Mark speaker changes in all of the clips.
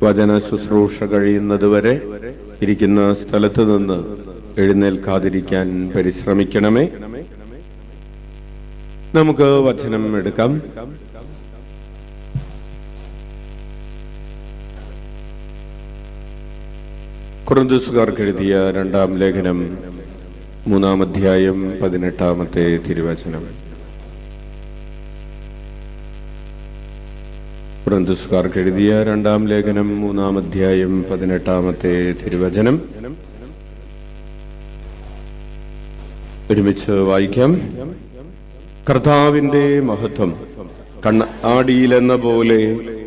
Speaker 1: വചന ശുശ്രൂഷ കഴിയുന്നതുവരെ ഇരിക്കുന്ന സ്ഥലത്ത് നിന്ന് എഴുന്നേൽക്കാതിരിക്കാൻ പരിശ്രമിക്കണമേ. നമുക്ക് വചനം എടുക്കാം. കൊരിന്ത്യർക്കാർക്ക് എഴുതിയ 2-ാം ലേഖനം 3-ാം അധ്യായം 18-ാമത്തെ തിരുവചനം. കൊരിന്ത്യർക്കാർക്ക് എഴുതിയ 2-ാം ലേഖനം 3-ാം അധ്യായം 18-ാമത്തെ തിരുവചനം ഒരുമിച്ച് വായിക്കാം. കർത്താവിന്റെ മഹത്വം കണ്ണാടിയിലെന്ന പോലെ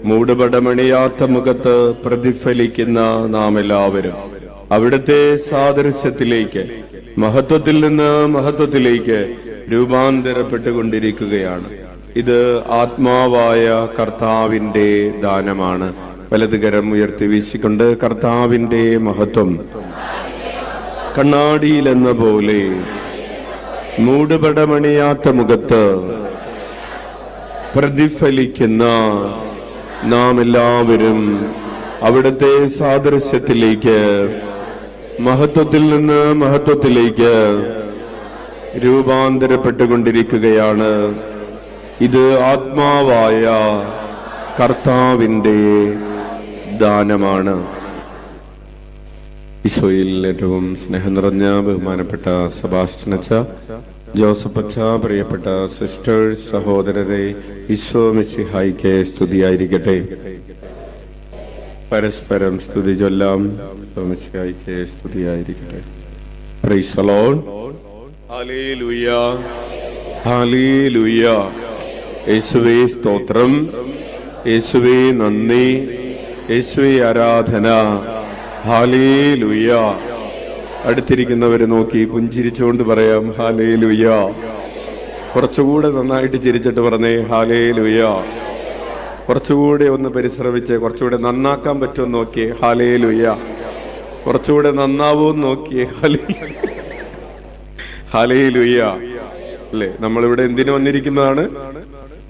Speaker 1: മൂടുപടമണിയാത്ത മുഖത്ത് പ്രതിഫലിക്കുന്ന നാം എല്ലാവരും അവിടുത്തെ സാദൃശ്യത്തിലേക്ക്, മഹത്വത്തിൽ നിന്ന് മഹത്വത്തിലേക്ക് രൂപാന്തരപ്പെട്ടുകൊണ്ടിരിക്കുകയാണ്. ഇത് ആത്മാവായ കർത്താവിന്റെ ദാനമാണ്. വലതുകരം ഉയർത്തി വീശിക്കൊണ്ട് കർത്താവിന്റെ മഹത്വം കണ്ണാടിയിലെന്ന പോലെ മൂടുപടമണിയാത്ത മുഖത്ത് പ്രതിഫലിക്കുന്ന നാം എല്ലാവരും അവിടുത്തെ സാദൃശ്യത്തിലേക്ക്, മഹത്വത്തിൽ നിന്ന് മഹത്വത്തിലേക്ക് രൂപാന്തരപ്പെട്ടുകൊണ്ടിരിക്കുകയാണ്. ഇത് ആത്മാവായ കർത്താവിന്റെ ദാനമാണ്. ഈശോയിൽ ഏറ്റവും സ്നേഹം നിറഞ്ഞ ബഹുമാനപ്പെട്ട സെബാസ്റ്റ്യൻ അച്ഛ, ജോസഫ് അച്ഛ, പ്രിയപ്പെട്ട സിസ്റ്റേഴ്സ്, സഹോദരരെ, ഈശോ മിശിഹായിക്ക് സ്തുതിയായിരിക്കട്ടെ. പരസ്പരം സ്തുതി ചൊല്ലാം. ഈശോ മിശിഹായിക്ക് സ്തുതിയായിരിക്കട്ടെ. Price the Lord. Hallelujah, hallelujah. യേശുവേ സ്തോത്രം, യേശുവേ നന്ദി, യേശുവേ ആരാധന. ഹല്ലേലൂയ. അടുത്തിരിക്കുന്നവരെ നോക്കി പുഞ്ചിരിച്ചുകൊണ്ട് പറയാം ഹല്ലേലൂയ. കുറച്ചുകൂടെ നന്നായിട്ട് ചിരിച്ചിട്ട് പറഞ്ഞേ ഹല്ലേലൂയ. കുറച്ചുകൂടെ ഒന്ന് പരിശ്രമിച്ച് കുറച്ചുകൂടെ നന്നാക്കാൻ പറ്റുമെന്ന് നോക്കിയേ ഹല്ലേലൂയ. കുറച്ചുകൂടെ നന്നാവൂന്ന് നോക്കിയേ ഹല്ലേലൂയ. അല്ലേ, നമ്മളിവിടെ എന്തിനു വന്നിരിക്കുന്നതാണ്?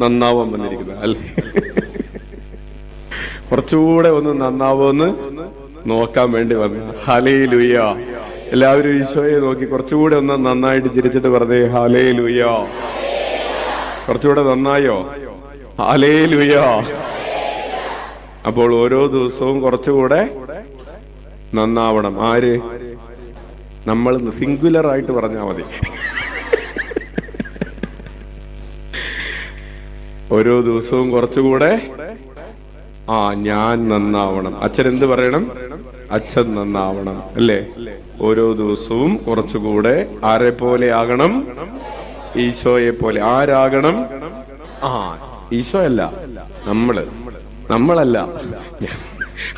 Speaker 1: നന്നാവാൻ വന്നിരിക്കുന്നത് അല്ലേ? കുറച്ചുകൂടെ ഒന്ന് നന്നാവോന്ന് നോക്കാൻ വേണ്ടി വന്നു. ഹല്ലേലൂയ. എല്ലാവരും ഈശോയെ നോക്കി കുറച്ചുകൂടെ ഒന്ന് നന്നായിട്ട് ചിരിച്ചിട്ട് പറഞ്ഞേ ഹല്ലേലൂയ. കുറച്ചുകൂടെ നന്നായോ? ഹല്ലേലൂയ. അപ്പോൾ ഓരോ ദിവസവും കുറച്ചുകൂടെ നന്നാവണം. ആര്? നമ്മൾ സിംഗുലർ ആയിട്ട് പറഞ്ഞാൽ മതി. ഓരോ ദിവസവും കുറച്ചുകൂടെ ഞാൻ നന്നാവണം. അച്ഛൻ എന്ത് പറയണം? അച്ഛൻ നന്നാവണം അല്ലേ? ഓരോ ദിവസവും കുറച്ചുകൂടെ ആരെ പോലെ ആകണം? ഈശോയെ പോലെ. ആരാകണം? ഈശോ അല്ല, നമ്മളല്ല.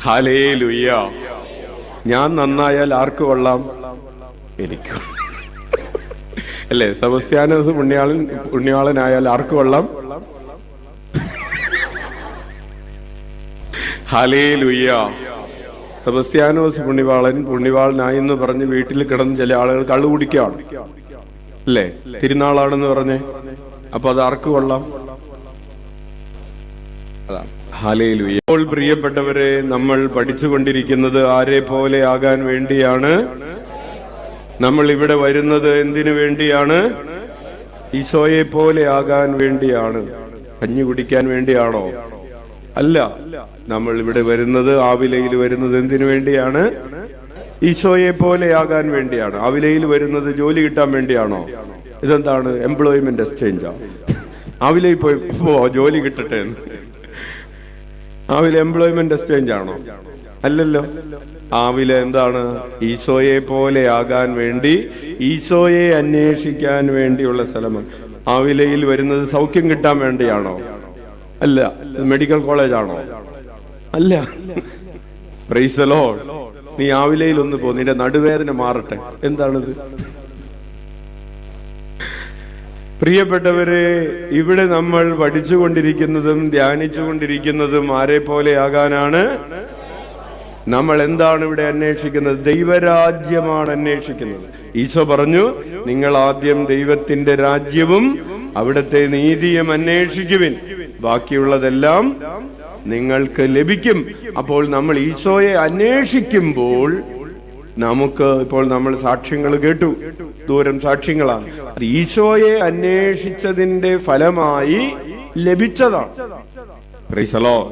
Speaker 1: ഹല്ലേലൂയ. ഞാൻ നന്നായാൽ ആർക്ക് കൊള്ളാം? എനിക്ക് അല്ലേ? സെബസ്ത്യാനോസ് പുണ്യാളനായാൽ ആർക്ക് കൊള്ളാം? ഹല്ലേലൂയ. സെബസ്ത്യാനോസ് പുണ്യവാളനായെന്ന് പറഞ്ഞ് വീട്ടിൽ കിടന്ന് ചില ആളുകൾ കള്ളു കുടിക്കുകയാണ് അല്ലേ? തിരുനാളാണെന്ന് പറഞ്ഞ്. അപ്പൊ അത് ആർക്ക് കൊള്ളാം? ഹല്ലേലൂയ. ഇപ്പോൾ പ്രിയപ്പെട്ടവരെ, നമ്മൾ പഠിച്ചുകൊണ്ടിരിക്കുന്നത് ആരെ പോലെ ആകാൻ വേണ്ടിയാണ്. നമ്മൾ ഇവിടെ വരുന്നത് എന്തിനു വേണ്ടിയാണ്? ഈശോയെ പോലെ ആകാൻ വേണ്ടിയാണ്. കഞ്ഞി കുടിക്കാൻ വേണ്ടിയാണോ? അല്ല. നമ്മൾ ഇവിടെ വരുന്നത്, ആവിലയിൽ വരുന്നത് എന്തിനു വേണ്ടിയാണ്? ഈശോയെ പോലെ ആകാൻ വേണ്ടിയാണ്. ആവിലയിൽ വരുന്നത് ജോലി കിട്ടാൻ വേണ്ടിയാണോ? ഇതെന്താണ്? എംപ്ലോയ്മെന്റ് എക്സ്ചേഞ്ചാ? ആവിലയിൽ പോയി ജോലി കിട്ടട്ടെ എന്ന്. ആവിലെ എംപ്ലോയ്മെന്റ് എക്സ്ചേഞ്ച് ആണോ? അല്ലല്ലോ. ആവിലെ എന്താണ്? ഈശോയെ പോലെ ആകാൻ വേണ്ടി, ഈശോയെ അന്വേഷിക്കാൻ വേണ്ടിയുള്ള സ്ഥലമാണ്. ആവിലയിൽ വരുന്നത് സൗഖ്യം കിട്ടാൻ വേണ്ടിയാണോ? അല്ല. മെഡിക്കൽ കോളേജ് ആണോ? അല്ല. Price the Lord. നീ ആവിലയിൽ ഒന്ന് പോ, നിന്റെ നടുവേദന മാറട്ടെ. എന്താണിത്? പ്രിയപ്പെട്ടവരെ, ഇവിടെ നമ്മൾ പഠിച്ചുകൊണ്ടിരിക്കുന്നതും ധ്യാനിച്ചുകൊണ്ടിരിക്കുന്നതും ആരെ പോലെ ആകാനാണ്? നമ്മൾ എന്താണ് ഇവിടെ അന്വേഷിക്കുന്നത്? ദൈവരാജ്യമാണ് അന്വേഷിക്കുന്നത്. ഈശോ പറഞ്ഞു, നിങ്ങൾ ആദ്യം ദൈവത്തിന്റെ രാജ്യവും അവിടുത്തെ നീതിയും അന്വേഷിക്കുവിൻ, ബാക്കിയുള്ളതെല്ലാം നിങ്ങൾക്ക് ലഭിക്കും. അപ്പോൾ നമ്മൾ ഈശോയെ അന്വേഷിക്കുമ്പോൾ നമുക്ക്, ഇപ്പോൾ നമ്മൾ സാക്ഷ്യങ്ങൾ കേട്ടു, ദൂരം സാക്ഷ്യങ്ങളാണ്, അത് ഈശോയെ അന്വേഷിച്ചതിന്റെ ഫലമായി ലഭിച്ചതാണ്. Price the Lord.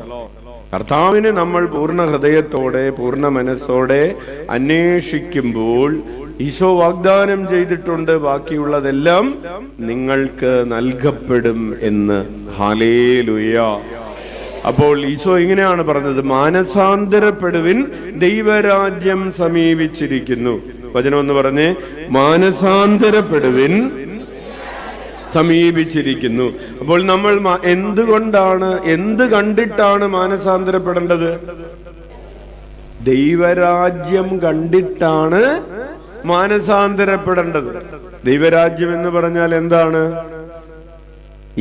Speaker 1: കർത്താവിനെ നമ്മൾ പൂർണ്ണ ഹൃദയത്തോടെ പൂർണ്ണ മനസ്സോടെ അന്വേഷിക്കുമ്പോൾ ഈശോ വാഗ്ദാനം ചെയ്തിട്ടുണ്ട്, ബാക്കിയുള്ളതെല്ലാം നിങ്ങൾക്ക് നൽകപ്പെടും എന്ന്. ഹല്ലേലൂയ. അപ്പോൾ ഈശോ ഇങ്ങനെയാണ് പറഞ്ഞത്, മാനസാന്തരപ്പെടുവിൻ, ദൈവരാജ്യം സമീപിച്ചിരിക്കുന്നു. വചനം എന്ന് പറഞ്ഞേ, മാനസാന്തരപ്പെടുവിൻ, സമീപിച്ചിരിക്കുന്നു. അപ്പോൾ നമ്മൾ എന്തുകൊണ്ടാണ്, എന്ത് കണ്ടിട്ടാണ് മാനസാന്തരപ്പെടേണ്ടത്? ദൈവരാജ്യം കണ്ടിട്ടാണ് മാനസാന്തരപ്പെടേണ്ടത്. ദൈവരാജ്യം എന്ന് പറഞ്ഞാൽ എന്താണ്?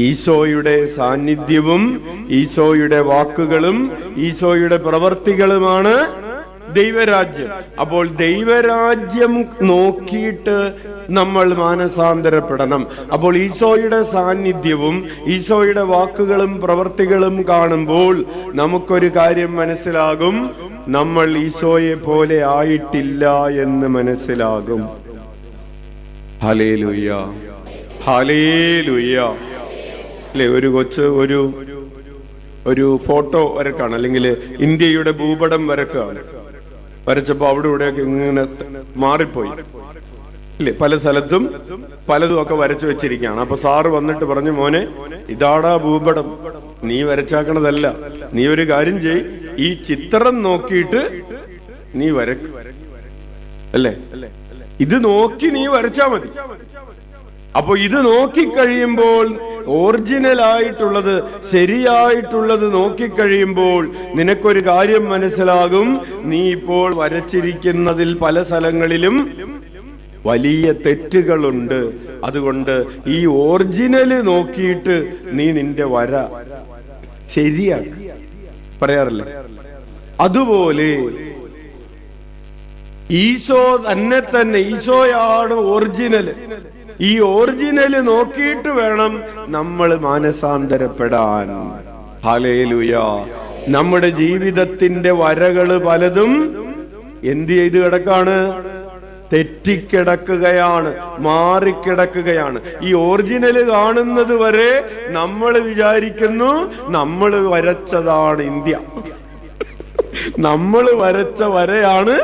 Speaker 1: ഈശോയുടെ സാന്നിധ്യവും ഈശോയുടെ വാക്കുകളും ഈശോയുടെ പ്രവർത്തികളുമാണ് ദൈവരാജ്യം. അപ്പോൾ ദൈവരാജ്യം നോക്കിയിട്ട് നമ്മൾ മാനസാന്തരപ്പെടണം. അപ്പോൾ ഈശോയുടെ സാന്നിധ്യവും ഈശോയുടെ വാക്കുകളും പ്രവർത്തികളും കാണുമ്പോൾ നമുക്കൊരു കാര്യം മനസ്സിലാകും, നമ്മൾ ഈശോയെ പോലെ ആയിട്ടില്ല എന്ന് മനസ്സിലാകും. Hallelujah, hallelujah. അല്ലെ, ഒരു കൊച്ച് ഒരു ഫോട്ടോ വരക്കാണ്, അല്ലെങ്കിൽ ഇന്ത്യയുടെ ഭൂപടം വരക്കാണ്. വരച്ചപ്പോ അവിടെ ഇവിടെയൊക്കെ ഇങ്ങനെ മാറിപ്പോയി ഇല്ലേ, പല സ്ഥലത്തും പലതും ഒക്കെ വരച്ചു വെച്ചിരിക്കുകയാണ്. അപ്പൊ സാറ് വന്നിട്ട് പറഞ്ഞു, മോനെ ഇതാടാ ഭൂപടം, നീ വരച്ചാക്കണതല്ല, നീ ഒരു കാര്യം ചെയ്, ഈ ചിത്രം നോക്കിയിട്ട് നീ വരക്ക്, അല്ലേ, ഇത് നോക്കി നീ വരച്ചാ മതി. അപ്പൊ ഇത് നോക്കിക്കഴിയുമ്പോൾ, ഒറിജിനൽ ആയിട്ടുള്ളത് ശരിയായിട്ടുള്ളത് നോക്കിക്കഴിയുമ്പോൾ നിനക്കൊരു കാര്യം മനസ്സിലാകും, നീ ഇപ്പോൾ വരച്ചിരിക്കുന്നതിൽ പല സ്ഥലങ്ങളിലും വലിയ തെറ്റുകളുണ്ട്. അതുകൊണ്ട് ഈ ഒറിജിനല് നോക്കിയിട്ട് നീ നിന്റെ വര ശരിയാക്കി പറയാറില്ല. അതുപോലെ ഈശോ തന്നെ, ഈശോയാണ് ഒറിജിനല്. ഈ ഒറിജിനല് നോക്കിയിട്ട് വേണം നമ്മൾ മാനസാന്തരപ്പെടാൻ. ഹല്ലേലൂയ. നമ്മുടെ ജീവിതത്തിന്റെ വരകള് പലതും എന്ത് ചെയ്ത് കിടക്കാണ്? തെറ്റിക്കിടക്കുകയാണ്, മാറിക്കിടക്കുകയാണ്. ഈ ഒറിജിനല് കാണുന്നത് വരെ നമ്മൾ വിചാരിക്കുന്നു നമ്മൾ വരച്ചതാണ് ഇന്ത്യ, നമ്മൾ വരച്ച വരയാണ്.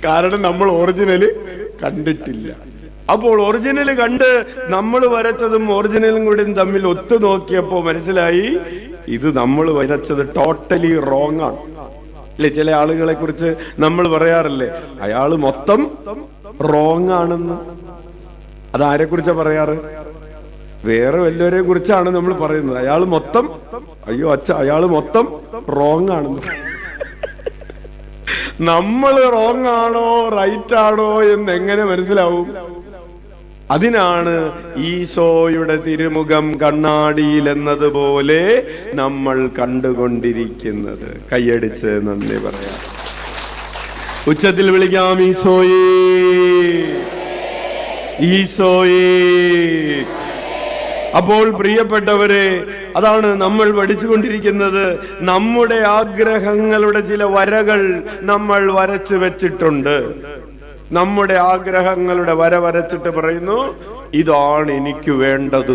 Speaker 1: കാരണം നമ്മൾ ഒറിജിനല് കണ്ടിട്ടില്ല. അപ്പോൾ ഒറിജിനൽ കണ്ട് നമ്മൾ വരച്ചതും ഒറിജിനലും കൂടി തമ്മിൽ ഒത്തു നോക്കിയപ്പോ മനസ്സിലായി, ഇത് നമ്മൾ വരച്ചത് ടോട്ടലി റോങ് ആണ്. അല്ലെ, ചില ആളുകളെ കുറിച്ച് നമ്മൾ പറയാറില്ലേ, അയാള് മൊത്തം റോങ് ആണെന്ന്. അതാരെ കുറിച്ചാ പറയാറ്? വേറെ വല്ലവരെ കുറിച്ചാണ് നമ്മൾ പറയുന്നത്. അയാള് മൊത്തം, അയ്യോ അച്ഛ, അയാള് മൊത്തം റോങ് ആണെന്ന്. നമ്മൾ റോങ് ആണോ റൈറ്റ് ആണോ എന്ന് എങ്ങനെ മനസ്സിലാവും? അതിനാണ് ഈശോയുടെ തിരുമുഖം കണ്ണാടിയിൽ എന്നതുപോലെ നമ്മൾ കണ്ടുകൊണ്ടിരിക്കുന്നത്. കൈയടിച്ച് നന്ദി പറയാം, ഉച്ചത്തിൽ വിളിക്കാം, ഈശോയേ, ഈശോയേ. അപ്പോൾ പ്രിയപ്പെട്ടവരെ, അതാണ് നമ്മൾ പഠിച്ചുകൊണ്ടിരിക്കുന്നത്. നമ്മുടെ ആഗ്രഹങ്ങളുടെ ചില വരകൾ നമ്മൾ വരച്ചു വെച്ചിട്ടുണ്ട്. നമ്മുടെ ആഗ്രഹങ്ങളുടെ വര വരച്ചിട്ട് പറയുന്നു, ഇതാണ് എനിക്ക് വേണ്ടത്.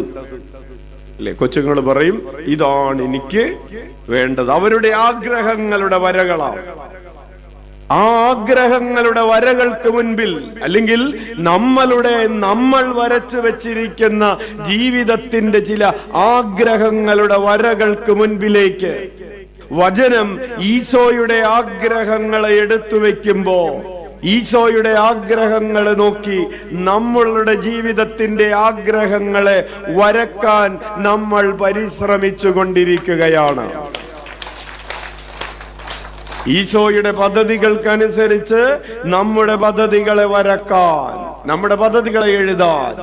Speaker 1: അല്ലെ, കൊച്ചുങ്ങൾ പറയും, ഇതാണ് എനിക്ക് വേണ്ടത്. അവരുടെ ആഗ്രഹങ്ങളുടെ വരകളാണ്. ആ ആഗ്രഹങ്ങളുടെ വരകൾക്ക് മുൻപിൽ, അല്ലെങ്കിൽ നമ്മൾ വരച്ചു വെച്ചിരിക്കുന്ന ജീവിതത്തിന്റെ ചില ആഗ്രഹങ്ങളുടെ വരകൾക്ക് മുൻപിലേക്ക് വചനം ഈശോയുടെ ആഗ്രഹങ്ങളെ എടുത്തു വെക്കുമ്പോ, ഈശോയുടെ ആഗ്രഹങ്ങളെ നോക്കി നമ്മളുടെ ജീവിതത്തിന്റെ ആഗ്രഹങ്ങളെ വരക്കാൻ നമ്മൾ പരിശ്രമിച്ചു കൊണ്ടിരിക്കുകയാണ്. ഈശോയുടെ പദ്ധതികൾക്കനുസരിച്ച് നമ്മുടെ പദ്ധതികളെ വരക്കാൻ, നമ്മുടെ പദ്ധതികളെ എഴുതാൻ,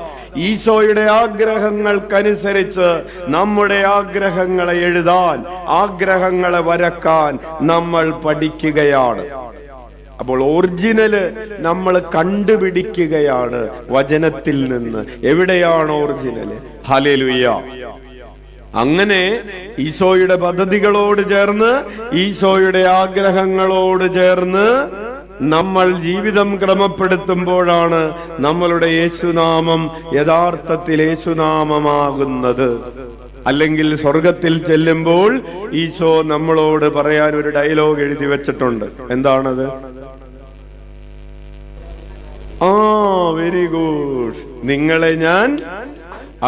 Speaker 1: ഈശോയുടെ ആഗ്രഹങ്ങൾക്കനുസരിച്ച് നമ്മുടെ ആഗ്രഹങ്ങളെ എഴുതാൻ, ആഗ്രഹങ്ങളെ വരക്കാൻ നമ്മൾ പഠിക്കുകയാണ്. അപ്പോൾ ഒറിജിനല് നമ്മൾ കണ്ടുപിടിക്കുകയാണ് വചനത്തിൽ നിന്ന്. എവിടെയാണ് ഒറിജിനല്? ഹല്ലേലൂയ. അങ്ങനെ ഈശോയുടെ പദ്ധതികളോട് ചേർന്ന്, ഈശോയുടെ ആഗ്രഹങ്ങളോട് ചേർന്ന് നമ്മൾ ജീവിതം ക്രമപ്പെടുത്തുമ്പോഴാണ് നമ്മളുടെ യേശുനാമം യഥാർത്ഥത്തിൽ യേശുനാമമാകുന്നത്. അല്ലെങ്കിൽ സ്വർഗത്തിൽ ചെല്ലുമ്പോൾ ഈശോ നമ്മളോട് പറയാൻ ഒരു ഡയലോഗ് എഴുതി വെച്ചിട്ടുണ്ട്. എന്താണത്? വെരി ഗുഡ്, നിങ്ങളെ ഞാൻ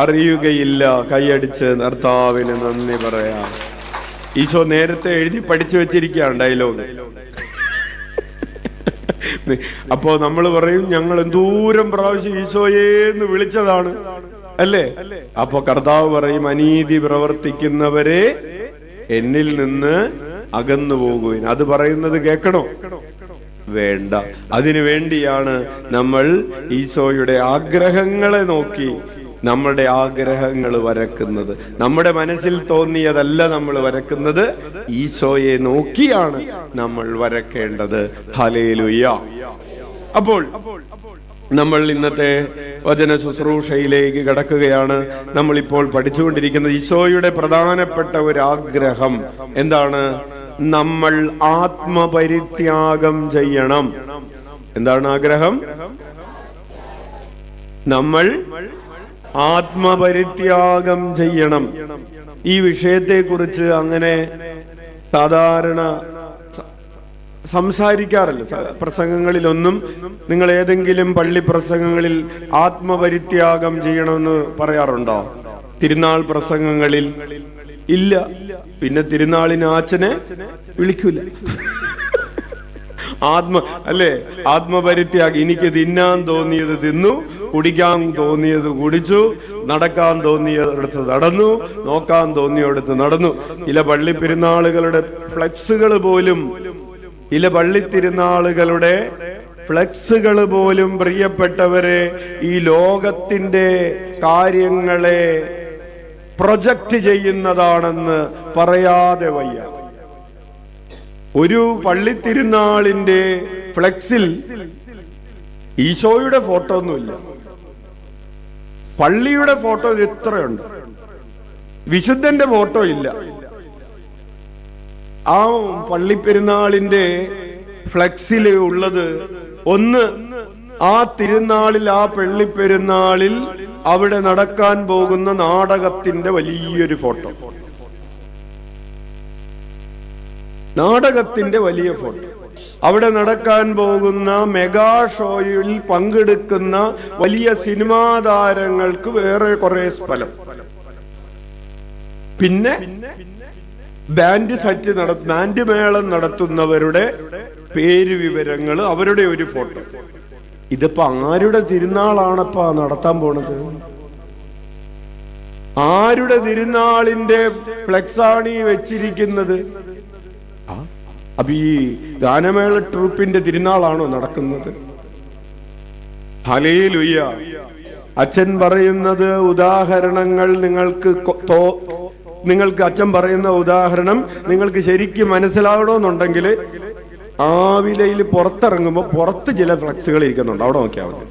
Speaker 1: അറിയുകയില്ല. കൈയടിച്ച് കർത്താവിന് നന്ദി പറയാം. ഈശോ നേരത്തെ എഴുതി പഠിച്ചു വെച്ചിരിക്കുകയാണ് ഡയലോഗ്. അപ്പോ നമ്മൾ പറയും, ഞങ്ങൾ എന്തോരം പ്രാവശ്യം ഈശോയേന്ന് വിളിച്ചതാണ് അല്ലേ? അപ്പോ കർത്താവ് പറയും, അനീതി പ്രവർത്തിക്കുന്നവരെ എന്നിൽ നിന്ന് അകന്നു പോകുവിൻ. അത് പറയുന്നത് കേൾക്കണോ? വേണ്ട. അതിനു വേണ്ടിയാണ് നമ്മൾ ഈശോയുടെ ആഗ്രഹങ്ങളെ നോക്കി നമ്മുടെ ആഗ്രഹങ്ങൾ വരക്കുന്നത്. നമ്മുടെ മനസ്സിൽ തോന്നിയതല്ല നമ്മൾ വരക്കുന്നത്, ഈശോയെ നോക്കിയാണ് നമ്മൾ വരക്കേണ്ടത്. ഹല്ലേലൂയ. അപ്പോൾ നമ്മൾ ഇന്നത്തെ വചന ശുശ്രൂഷയിലേക്ക് കടക്കുകയാണ്. നമ്മളിപ്പോൾ പഠിച്ചുകൊണ്ടിരിക്കുന്നത് ഈശോയുടെ പ്രധാനപ്പെട്ട ഒരു ആഗ്രഹം എന്താണ്? നമ്മൾ ആത്മപരിത്യാഗം ചെയ്യണം. എന്താണ് ആഗ്രഹം? നമ്മൾ ആത്മപരിത്യാഗം ചെയ്യണം. ഈ വിഷയത്തെക്കുറിച്ച് അങ്ങനെ സാധാരണ സംസാരിക്കാറില്ല. പ്രസംഗങ്ങളിലൊന്നും നിങ്ങൾ ഏതെങ്കിലും പള്ളി പ്രസംഗങ്ങളിൽ ആത്മപരിത്യാഗം ചെയ്യണമെന്ന് പറയാറുണ്ടോ? തിരുനാൾ പ്രസംഗങ്ങളിൽ ഇല്ല. പിന്നെ തിരുനാളിന് അച്ഛനെ വിളിക്കൂല. ആത്മപരിത്യാഗം. എനിക്ക് തിന്നാൻ തോന്നിയത് തിന്നു, കുടിക്കാൻ തോന്നിയത് കുടിച്ചു, നടക്കാൻ തോന്നിയടുത്ത് നടന്നു, നോക്കാൻ തോന്നിയടുത്ത് നടന്നു. ചില പള്ളി പെരുന്നാളുകളുടെ ഫ്ലെക്സുകൾ പോലും, ചില പള്ളി തിരുനാളുകളുടെ ഫ്ലെക്സുകൾ പോലും പ്രിയപ്പെട്ടവരെ ഈ ലോകത്തിന്റെ കാര്യങ്ങളെ പ്രൊജക്റ്റ് ചെയ്യുന്നതാണെന്ന് പറയാതെ വയ്യ. ഒരു പള്ളി തിരുനാളിന്റെ ഫ്ലെക്സിൽ ഈശോയുടെ ഫോട്ടോ ഒന്നുമില്ല, പള്ളിയുടെ ഫോട്ടോ ഇത്രയുണ്ട്, വിശുദ്ധന്റെ ഫോട്ടോ ഇല്ല. ആ പള്ളി പെരുന്നാളിന്റെ ഫ്ലെക്സിൽ ഉള്ളത് ഒന്ന്, ആ തിരുനാളിൽ, ആ പള്ളി പെരുന്നാളിൽ അവിടെ നടക്കാൻ പോകുന്ന നാടകത്തിന്റെ വലിയൊരു ഫോട്ടോ, നാടകത്തിന്റെ വലിയ ഫോട്ടോ, അവിടെ നടക്കാൻ പോകുന്ന മെഗാ ഷോയിൽ പങ്കെടുക്കുന്ന വലിയ സിനിമാ താരങ്ങൾക്ക് വേറെ കുറെ സ്ഥലം, പിന്നെ ബാൻഡ് മേളം നടത്തുന്നവരുടെ പേര് വിവരങ്ങൾ, അവരുടെ ഒരു ഫോട്ടോ. ഇതിപ്പോ ആരുടെ തിരുനാളാണപ്പാ നടത്താൻ പോണത്? ആരുടെ തിരുനാളിന്റെ ഫ്ലെക്സാണ് ഈ വെച്ചിരിക്കുന്നത്? അപ്പൊ ഈ ഗാനമേള ട്രൂപ്പിന്റെ തിരുനാളാണോ നടക്കുന്നത്? ഹല്ലേലൂയ. അച്ഛൻ പറയുന്നത് ഉദാഹരണങ്ങൾ നിങ്ങൾക്ക് അച്ഛൻ പറയുന്ന ഉദാഹരണം നിങ്ങൾക്ക് ശരിക്കും മനസ്സിലാവണമെന്നുണ്ടെങ്കിൽ ആവിലയിൽ പുറത്തിറങ്ങുമ്പോ പുറത്ത് ചില ഫ്ലക്സുകൾ ഇരിക്കുന്നുണ്ട്, അവിടെ നോക്കിയാൽ മതി.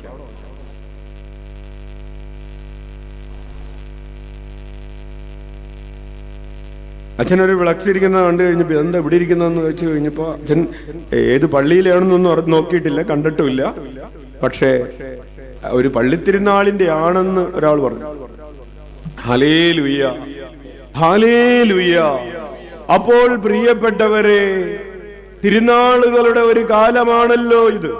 Speaker 1: അച്ഛനൊരു ഫ്ലക്സ് ഇരിക്കുന്നത് കണ്ടു കഴിഞ്ഞപ്പോ എന്താ ഇവിടെ ഇരിക്കുന്നതെന്ന് വെച്ച് കഴിഞ്ഞപ്പോ അച്ഛൻ ഏത് പള്ളിയിലാണെന്നൊന്നും നോക്കിയിട്ടില്ല, കണ്ടിട്ടുമില്ല. പക്ഷേ ഒരു പള്ളിത്തിരുന്നാളിന്റെ ആണെന്ന് ഒരാൾ പറഞ്ഞു. Hallelujah, hallelujah. അപ്പോൾ പ്രിയപ്പെട്ടവരെ, തിരുനാളുകളുടെ ഒരു കാലമാണല്ലോ ഇത്.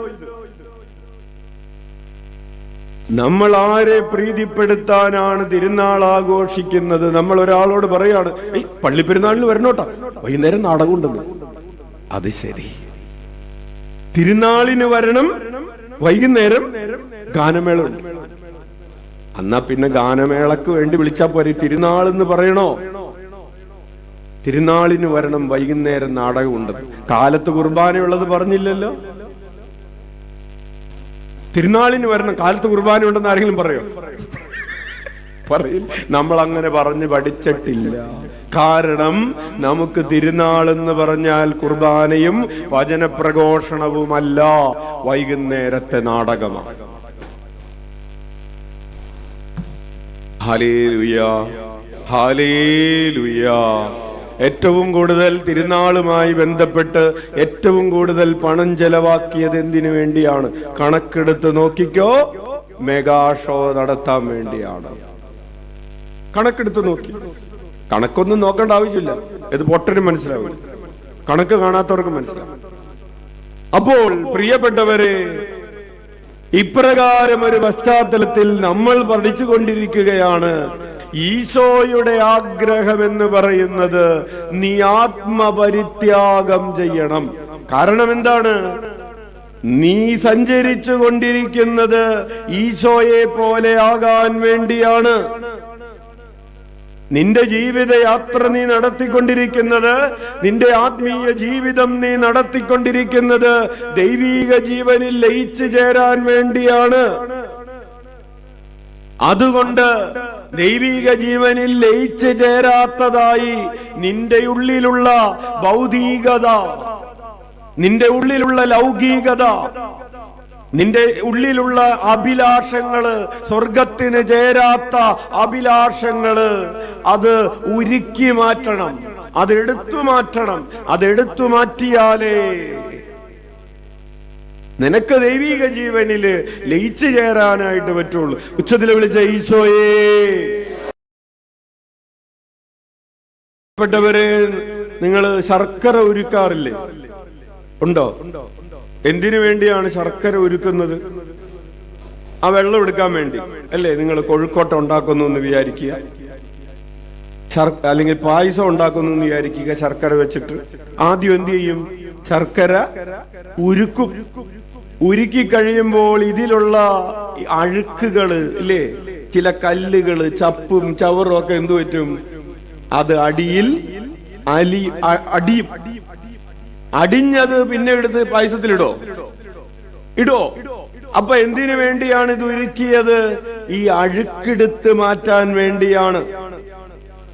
Speaker 1: നമ്മൾ ആരെ പ്രീതിപ്പെടുത്താനാണ് തിരുനാൾ ആഘോഷിക്കുന്നത്? നമ്മൾ ഒരാളോട് പറയാണ്, പള്ളി പെരുന്നാളിന് വരണോട്ടാ, വൈകുന്നേരം നാടകമുണ്ടെന്ന്. അത് ശരി, തിരുനാളിന് വരണം, വൈകുന്നേരം ഗാനമേള ഉണ്ട്. എന്നാ പിന്നെ ഗാനമേളക്ക് വേണ്ടി വിളിച്ചാ പോരെ, തിരുനാൾ എന്ന് പറയണോ? തിരുനാളിന് വരണം, വൈകുന്നേരം നാടകമുണ്ട്. കാലത്ത് കുർബാനയുള്ളത് പറഞ്ഞില്ലല്ലോ. തിരുനാളിന് വരണം, കാലത്ത് കുർബാന ഉണ്ടെന്ന് ആരെങ്കിലും പറയോ? പറയും. നമ്മൾ അങ്ങനെ പറഞ്ഞ് പഠിച്ചിട്ടില്ല. കാരണം നമുക്ക് തിരുനാളെന്ന് പറഞ്ഞാൽ കുർബാനയും വചനപ്രഘോഷണവുമല്ല, വൈകുന്നേരത്തെ നാടകമാണ്. Hallelujah, hallelujah. ഏറ്റവും കൂടുതൽ തിരുനാളുമായി ബന്ധപ്പെട്ട് ഏറ്റവും കൂടുതൽ പണം ചെലവാക്കിയത് എന്തിനു വേണ്ടിയാണ്? കണക്കെടുത്ത് നോക്കിക്കോ, മെഗാ ഷോ നടത്താൻ വേണ്ടിയാണ്. കണക്കെടുത്ത് നോക്കി. കണക്കൊന്നും നോക്കേണ്ട ആവശ്യമില്ല, ഇത് പൊട്ടനും മനസ്സിലാവില്ല, കണക്ക് കാണാത്തവർക്ക് മനസ്സിലാവും. അപ്പോൾ പ്രിയപ്പെട്ടവരെ, ഇപ്രകാരം ഒരു പശ്ചാത്തലത്തിൽ നമ്മൾ പഠിച്ചുകൊണ്ടിരിക്കുകയാണ്. ഈശോയുടെ ആഗ്രഹം എന്ന് പറയുന്നത് നീ ആത്മപരിത്യാഗം ചെയ്യണം. കാരണം എന്താണ്? നീ സഞ്ചരിച്ചു കൊണ്ടിരിക്കുന്നത് ഈശോയെ പോലെ ആകാൻ വേണ്ടിയാണ്. നിന്റെ ജീവിതയാത്ര നീ നടത്തിക്കൊണ്ടിരിക്കുന്നത്, നിന്റെ ആത്മീയ ജീവിതം നീ നടത്തിക്കൊണ്ടിരിക്കുന്നത് ദൈവീക ജീവനിൽ ലയിച്ചു ചേരാൻ വേണ്ടിയാണ്. അതുകൊണ്ട് ദൈവിക ജീവനിൽ ലയിച്ചു ചേരാത്തതായി നിന്റെ ഉള്ളിലുള്ള ഭൗതികത, നിന്റെ ഉള്ളിലുള്ള ലൗകികത, നിന്റെ ഉള്ളിലുള്ള അഭിലാഷങ്ങള്, സ്വർഗത്തിന് ചേരാത്ത അഭിലാഷങ്ങള്, അത് ഉരുക്കി മാറ്റണം, അതെടുത്തു മാറ്റണം. അതെടുത്തു മാറ്റിയാലേ നിനക്ക് ദൈവിക ജീവനില് ലയിച്ചു ചേരാനായിട്ട് പറ്റുള്ളൂ. ഉച്ചത്തിൽ വിളിച്ച ഈശോയേ. പ്പെട്ടവരെ, നിങ്ങൾ ശർക്കര ഉരുക്കാറില്ലേ? ഉണ്ടോ? എന്തിനു വേണ്ടിയാണ് ശർക്കര ഉരുക്കുന്നത്? ആ വെള്ളം എടുക്കാൻ വേണ്ടി അല്ലേ? നിങ്ങൾ കൊഴുക്കോട്ട ഉണ്ടാക്കുന്നു എന്ന് വിചാരിക്കുക, അല്ലെങ്കിൽ പായസം ഉണ്ടാക്കുന്നു എന്ന് വിചാരിക്കുക. ശർക്കര വെച്ചിട്ട് ആദ്യം എന്ത് ചെയ്യും? ശർക്കര ഉരുക്കും. ഉരുക്കി കഴിയുമ്പോൾ ഇതിലുള്ള അഴുക്കുകള് ഇല്ലേ, ചില കല്ലുകള്, ചപ്പും ചവറും ഒക്കെ എന്തു പറ്റും? അത് അടിയിൽ അടിയും. അടിഞ്ഞത് പിന്നെ എടുത്ത് പായസത്തിലിടോ? ഇടോ? അപ്പൊ എന്തിനു വേണ്ടിയാണ് ഇത് ഉരുക്കിയത്? ഈ അഴുക്കെടുത്ത് മാറ്റാൻ വേണ്ടിയാണ്.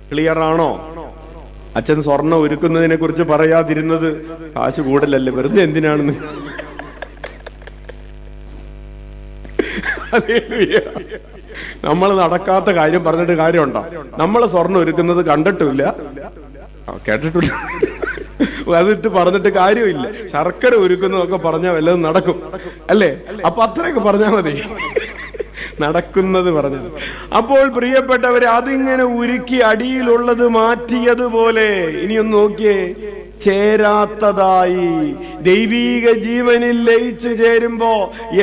Speaker 1: ക്ലിയർ ആണോ? അച്ഛൻ സ്വർണ്ണം ഒരുക്കുന്നതിനെ കുറിച്ച് പറയാതിരുന്നത് കാശ് കൂടുതലല്ലേ, വെറുതെ എന്തിനാണെന്ന്. നമ്മൾ നടക്കാത്ത കാര്യം പറഞ്ഞിട്ട് കാര്യമുണ്ടോ? നമ്മളെ സ്വർണ്ണം ഒരുക്കുന്നത് കണ്ടിട്ടില്ല, കേട്ടിട്ടില്ല, അതിട്ട് പറഞ്ഞിട്ട് കാര്യമില്ല. ശർക്കര ഒരുക്കുന്നതൊക്കെ പറഞ്ഞാൽ വല്ലതും നടക്കും അല്ലേ? അപ്പൊ അത്രയൊക്കെ പറഞ്ഞാൽ മതി, നടക്കുന്നത് പറഞ്ഞത്. അപ്പോൾ പ്രിയപ്പെട്ടവരെ, അതിങ്ങനെ ഉരുക്കി അടിയിലുള്ളത് മാറ്റിയതുപോലെ ഇനിയൊന്ന് നോക്കിയേ, ചേരാത്തതായി ദൈവീക ജീവനിൽ ലയിച്ചു ചേരുമ്പോ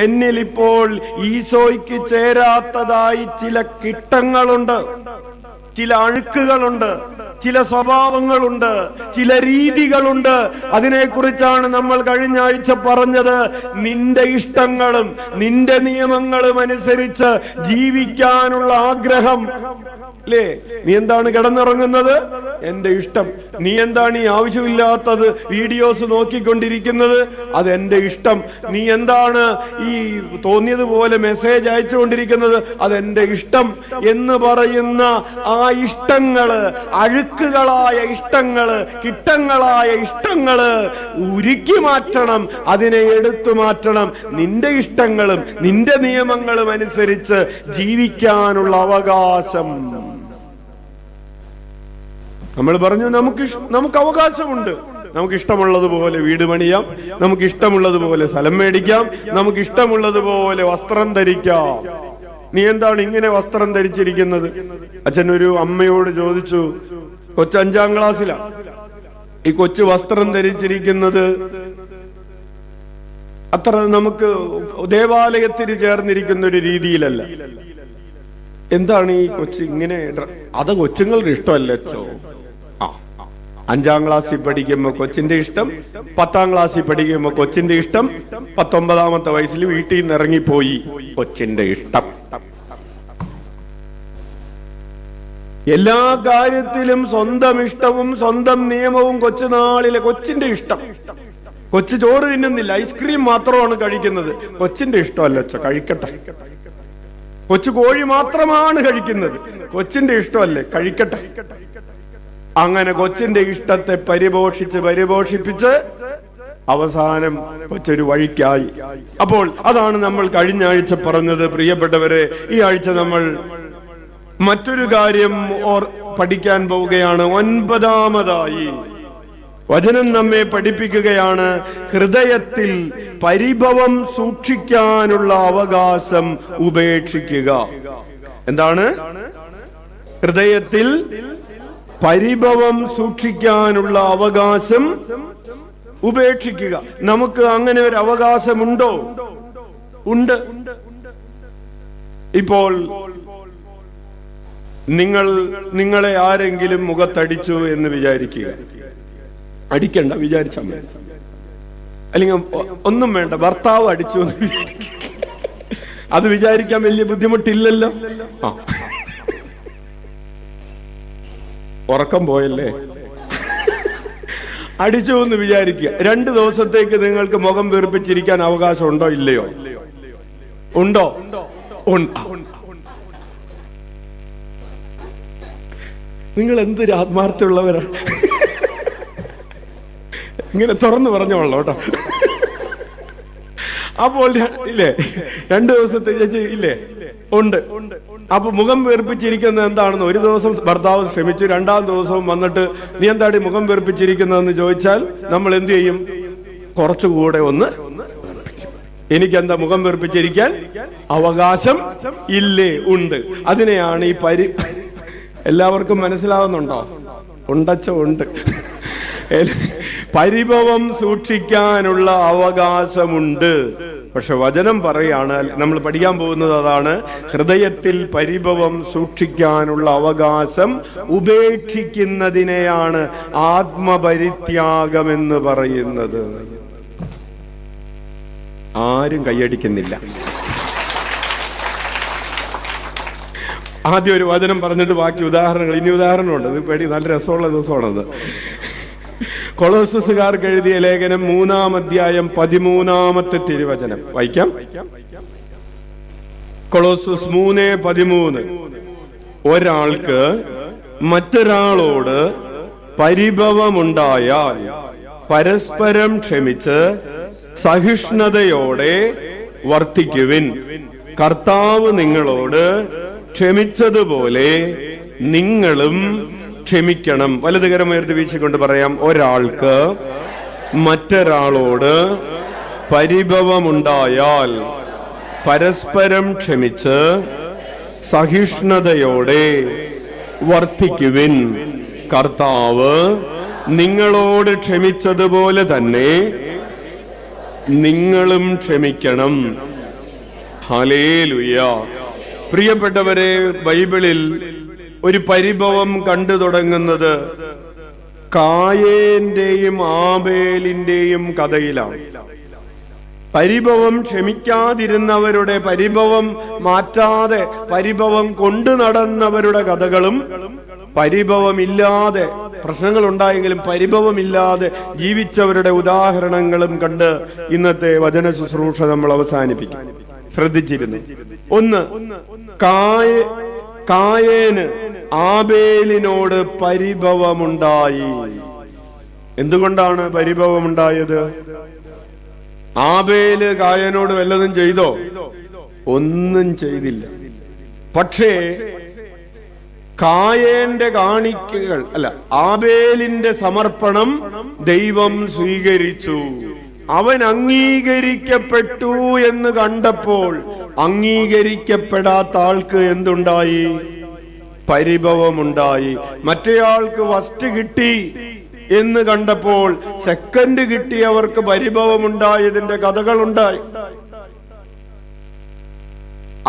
Speaker 1: എന്നിൽ ഇപ്പോൾ ഈശോയ്ക്ക് ചേരാത്തതായി ചില കിട്ടങ്ങളുണ്ട്, ചില അഴുക്കുകളുണ്ട്, ചില സ്വഭാവങ്ങളുണ്ട്, ചില രീതികളുണ്ട്. അതിനെക്കുറിച്ചാണ് നമ്മൾ കഴിഞ്ഞ ആഴ്ച പറഞ്ഞത്. നിന്റെ ഇഷ്ടങ്ങളും നിന്റെ നിയമങ്ങളും അനുസരിച്ച് ജീവിക്കാനുള്ള ആഗ്രഹം അല്ലേ? നീ എന്താണ് കിടന്നുറങ്ങുന്നത്? എന്റെ ഇഷ്ടം. നീ എന്താണ് ഈ ആവശ്യമില്ലാത്തത് വീഡിയോസ് നോക്കിക്കൊണ്ടിരിക്കുന്നത്? അത് എന്റെ ഇഷ്ടം. നീ എന്താണ് ഈ തോന്നിയതുപോലെ മെസ്സേജ് അയച്ചുകൊണ്ടിരിക്കുന്നത്? അതെന്റെ ഇഷ്ടം എന്ന് പറയുന്ന ആ ഇഷ്ടങ്ങള്, അഴുക്കുകളായ ഇഷ്ടങ്ങള്, കിട്ടങ്ങളായ ഇഷ്ടങ്ങള് ഉരുക്കി മാറ്റണം, അതിനെ എടുത്തു മാറ്റണം. നിന്റെ ഇഷ്ടങ്ങളും നിന്റെ നിയമങ്ങളും അനുസരിച്ച് ജീവിക്കാനുള്ള അവകാശം നമ്മൾ പറഞ്ഞു. നമുക്ക് അവകാശമുണ്ട്. നമുക്ക് ഇഷ്ടമുള്ളതുപോലെ വീട് പണിയാം, നമുക്ക് ഇഷ്ടമുള്ളതുപോലെ സ്ഥലം മേടിക്കാം, നമുക്ക് ഇഷ്ടമുള്ളതുപോലെ വസ്ത്രം ധരിക്കാം. നീ എന്താണ് ഇങ്ങനെ വസ്ത്രം ധരിച്ചിരിക്കുന്നത്? അച്ഛനൊരു അമ്മയോട് ചോദിച്ചു, കൊച്ചു 5ാം ക്ലാസ്സിലാണ്, ഈ കൊച്ചു വസ്ത്രം ധരിച്ചിരിക്കുന്നത് അത്ര നമുക്ക് ദേവാലയത്തിന് ചേർന്നിരിക്കുന്ന ഒരു രീതിയിലല്ല. എന്താണ് ഈ കൊച്ചു ഇങ്ങനെ? അത് കൊച്ചുങ്ങളുടെ ഇഷ്ടമല്ല അച്ഛോ. 5ാം ക്ലാസ്സിൽ പഠിക്കുമ്പോ കൊച്ചിന്റെ ഇഷ്ടം, 10ാം ക്ലാസ്സിൽ പഠിക്കുമ്പോ കൊച്ചിന്റെ ഇഷ്ടം, 19ാമത്തെ വയസ്സിൽ വീട്ടിൽ നിന്ന് ഇറങ്ങിപ്പോയി, കൊച്ചിന്റെ ഇഷ്ടം. എല്ലാ കാര്യത്തിലും സ്വന്തം ഇഷ്ടവും സ്വന്തം നിയമവും കൊച്ചുനാളിലെ കൊച്ചിന്റെ ഇഷ്ടം. കൊച്ചു ചോറ് തിന്നുന്നില്ല, ഐസ്ക്രീം മാത്രമാണ് കഴിക്കുന്നത്. കൊച്ചിന്റെ ഇഷ്ടമല്ല അച്ഛ, കഴിക്കട്ടെ. കൊച്ചു കോഴി മാത്രമാണ് കഴിക്കുന്നത്, കൊച്ചിന്റെ ഇഷ്ടമല്ലേ, കഴിക്കട്ടെ. അങ്ങനെ കൊച്ചിന്റെ ഇഷ്ടത്തെ പരിപോഷിപ്പിച്ച് അവസാനം കൊച്ചൊരു വഴിക്കായി. അപ്പോൾ അതാണ് നമ്മൾ കഴിഞ്ഞ ആഴ്ച പറഞ്ഞത്. പ്രിയപ്പെട്ടവരെ, ഈ ആഴ്ച നമ്മൾ മറ്റൊരു കാര്യം പഠിക്കാൻ പോവുകയാണ്. 9ാമതായി വചനം നമ്മെ പഠിപ്പിക്കുകയാണ്, ഹൃദയത്തിൽ പരിഭവം സൂക്ഷിക്കാനുള്ള അവകാശം ഉപേക്ഷിക്കുക. എന്താണ്? ഹൃദയത്തിൽ പരിഭവം സൂക്ഷിക്കാനുള്ള അവകാശം ഉപേക്ഷിക്കുക. നമുക്ക് അങ്ങനെ ഒരു അവകാശമുണ്ടോ? ഉണ്ട്. ഇപ്പോൾ നിങ്ങളെ ആരെങ്കിലും മുഖത്തടിച്ചു എന്ന് വിചാരിക്കുക. അടിക്കണ്ട, വിചാരിച്ചാൽ മതി. അല്ലെങ്കിൽ ഒന്നും വേണ്ട, ഭർത്താവ് അടിച്ചു എന്ന് വിചാരിക്കുക. അത് വിചാരിക്കാൻ വലിയ ബുദ്ധിമുട്ടില്ലല്ലോ. ഉറക്കം പോയല്ലേ? അടിച്ചു എന്ന് വിചാരിക്കുക. 2 ദിവസത്തേക്ക് നിങ്ങൾക്ക് മുഖം വീർപ്പിച്ചിരിക്കാൻ അവകാശം ഉണ്ടോ? ഇല്ലയോ? ഉണ്ടോ? നിങ്ങൾ എന്തൊരു ആത്മാർത്ഥമുള്ളവരാണ്. ഇങ്ങനെ തുറന്നു പറഞ്ഞോളൂ കേട്ടോ. അപ്പോൾ ഇല്ലേ, 2 ദിവസത്തെ ഇല്ലേ? ഉണ്ട്. അപ്പൊ മുഖം വീർപ്പിച്ചിരിക്കുന്നത് എന്താണെന്ന് ഒരു ദിവസം ഭർത്താവ് ശ്രമിച്ചു, 2ാം ദിവസവും വന്നിട്ട് നീ എന്താടി മുഖം വീർപ്പിച്ചിരിക്കുന്നതെന്ന് ചോദിച്ചാൽ നമ്മൾ എന്ത് ചെയ്യും? കുറച്ചുകൂടെ ഒന്ന്, എനിക്കെന്താ മുഖം വീർപ്പിച്ചിരിക്കാൻ അവകാശം ഇല്ലേ? ഉണ്ട്. അതിനെയാണ് ഈ എല്ലാവർക്കും മനസ്സിലാവുന്നുണ്ടോ? ഉണ്ട്. പരിഭവം സൂക്ഷിക്കാനുള്ള അവകാശമുണ്ട്. പക്ഷെ വചനം പറയാണ്, നമ്മൾ പഠിക്കാൻ പോകുന്നത് അതാണ്, ഹൃദയത്തിൽ പരിഭവം സൂക്ഷിക്കാനുള്ള അവകാശം ഉപേക്ഷിക്കുന്നതിനെയാണ് ആത്മപരിത്യാഗമെന്ന് പറയുന്നത്. ആരും കൈയടിക്കുന്നില്ല. ആദ്യം ഒരു വചനം പറഞ്ഞിട്ട് ബാക്കി ഉദാഹരണങ്ങൾ. ഇനി ഉദാഹരണമുണ്ട്, ഇത് പേടി, നല്ല രസമുള്ള ദിവസമാണത്. കൊളോസ്യസുകാർക്ക് എഴുതിയ ലേഖനം 3-ാം അധ്യായം 13-ാമത്തെ തിരുവചനം വായിക്കാം. കൊളോസ്യസ് 3:13. ഒരാൾക്ക് മറ്റൊരാളോട് പരിഭവമുണ്ടായാൽ പരസ്പരം ക്ഷമിച്ച് സഹിഷ്ണുതയോടെ വർത്തിക്കുവിൻ. കർത്താവ് നിങ്ങളോട് ക്ഷമിച്ചതുപോലെ നിങ്ങളും ക്ഷമിക്കണം. വലതുകരം ഉയർത്തി വീശിക്കൊണ്ട് പറയാം, ഒരാൾക്ക് മറ്റൊരാളോട് പരിഭവമുണ്ടായാൽ പരസ്പരം ക്ഷമിച്ച് സഹിഷ്ണുതയോടെ വർത്തിക്കുവിൻ. കർത്താവ് നിങ്ങളോട് ക്ഷമിച്ചതുപോലെ തന്നെ നിങ്ങളും ക്ഷമിക്കണം. ഹല്ലേലൂയ. പ്രിയപ്പെട്ടവരെ, ബൈബിളിൽ ഒരു പരിഭവം കണ്ടു തുടങ്ങുന്നത് കായേന്റെയും ആബേലിന്റെയും കഥയിലാണ്. പരിഭവം ക്ഷമിക്കാതിരുന്നവരുടെ, പരിഭവം മാറ്റാതെ പരിഭവം കൊണ്ടു നടന്നവരുടെ കഥകളും, പരിഭവമില്ലാതെ പ്രശ്നങ്ങൾ ഉണ്ടായെങ്കിലും പരിഭവമില്ലാതെ ജീവിച്ചവരുടെ ഉദാഹരണങ്ങളും കണ്ട് ഇന്നത്തെ വചന ശുശ്രൂഷ നമ്മൾ അവസാനിപ്പിക്കും. ശ്രദ്ധിച്ചിരുന്നു. 1, കായേന് ആബേലിനോട് പരിഭവമുണ്ടായി. എന്തുകൊണ്ടാണ് പരിഭവമുണ്ടായത്? ആബേല് കായേനോട് വല്ലതും ചെയ്തോ? ഒന്നും ചെയ്തില്ല. പക്ഷേ കായേന്റെ കാണിക്കകൾ ആബേലിന്റെ സമർപ്പണം ദൈവം സ്വീകരിച്ചു. അവൻ അംഗീകരിക്കപ്പെട്ടു എന്ന് കണ്ടപ്പോൾ അംഗീകരിക്കപ്പെടാത്ത ആൾക്ക് എന്തുണ്ടായി? പരിഭവമുണ്ടായി. മറ്റേയാൾക്ക് ഫസ്റ്റ് കിട്ടി എന്ന് കണ്ടപ്പോൾ സെക്കൻഡ് കിട്ടിയവർക്ക് പരിഭവമുണ്ടായതിന്റെ കഥകളുണ്ടായി.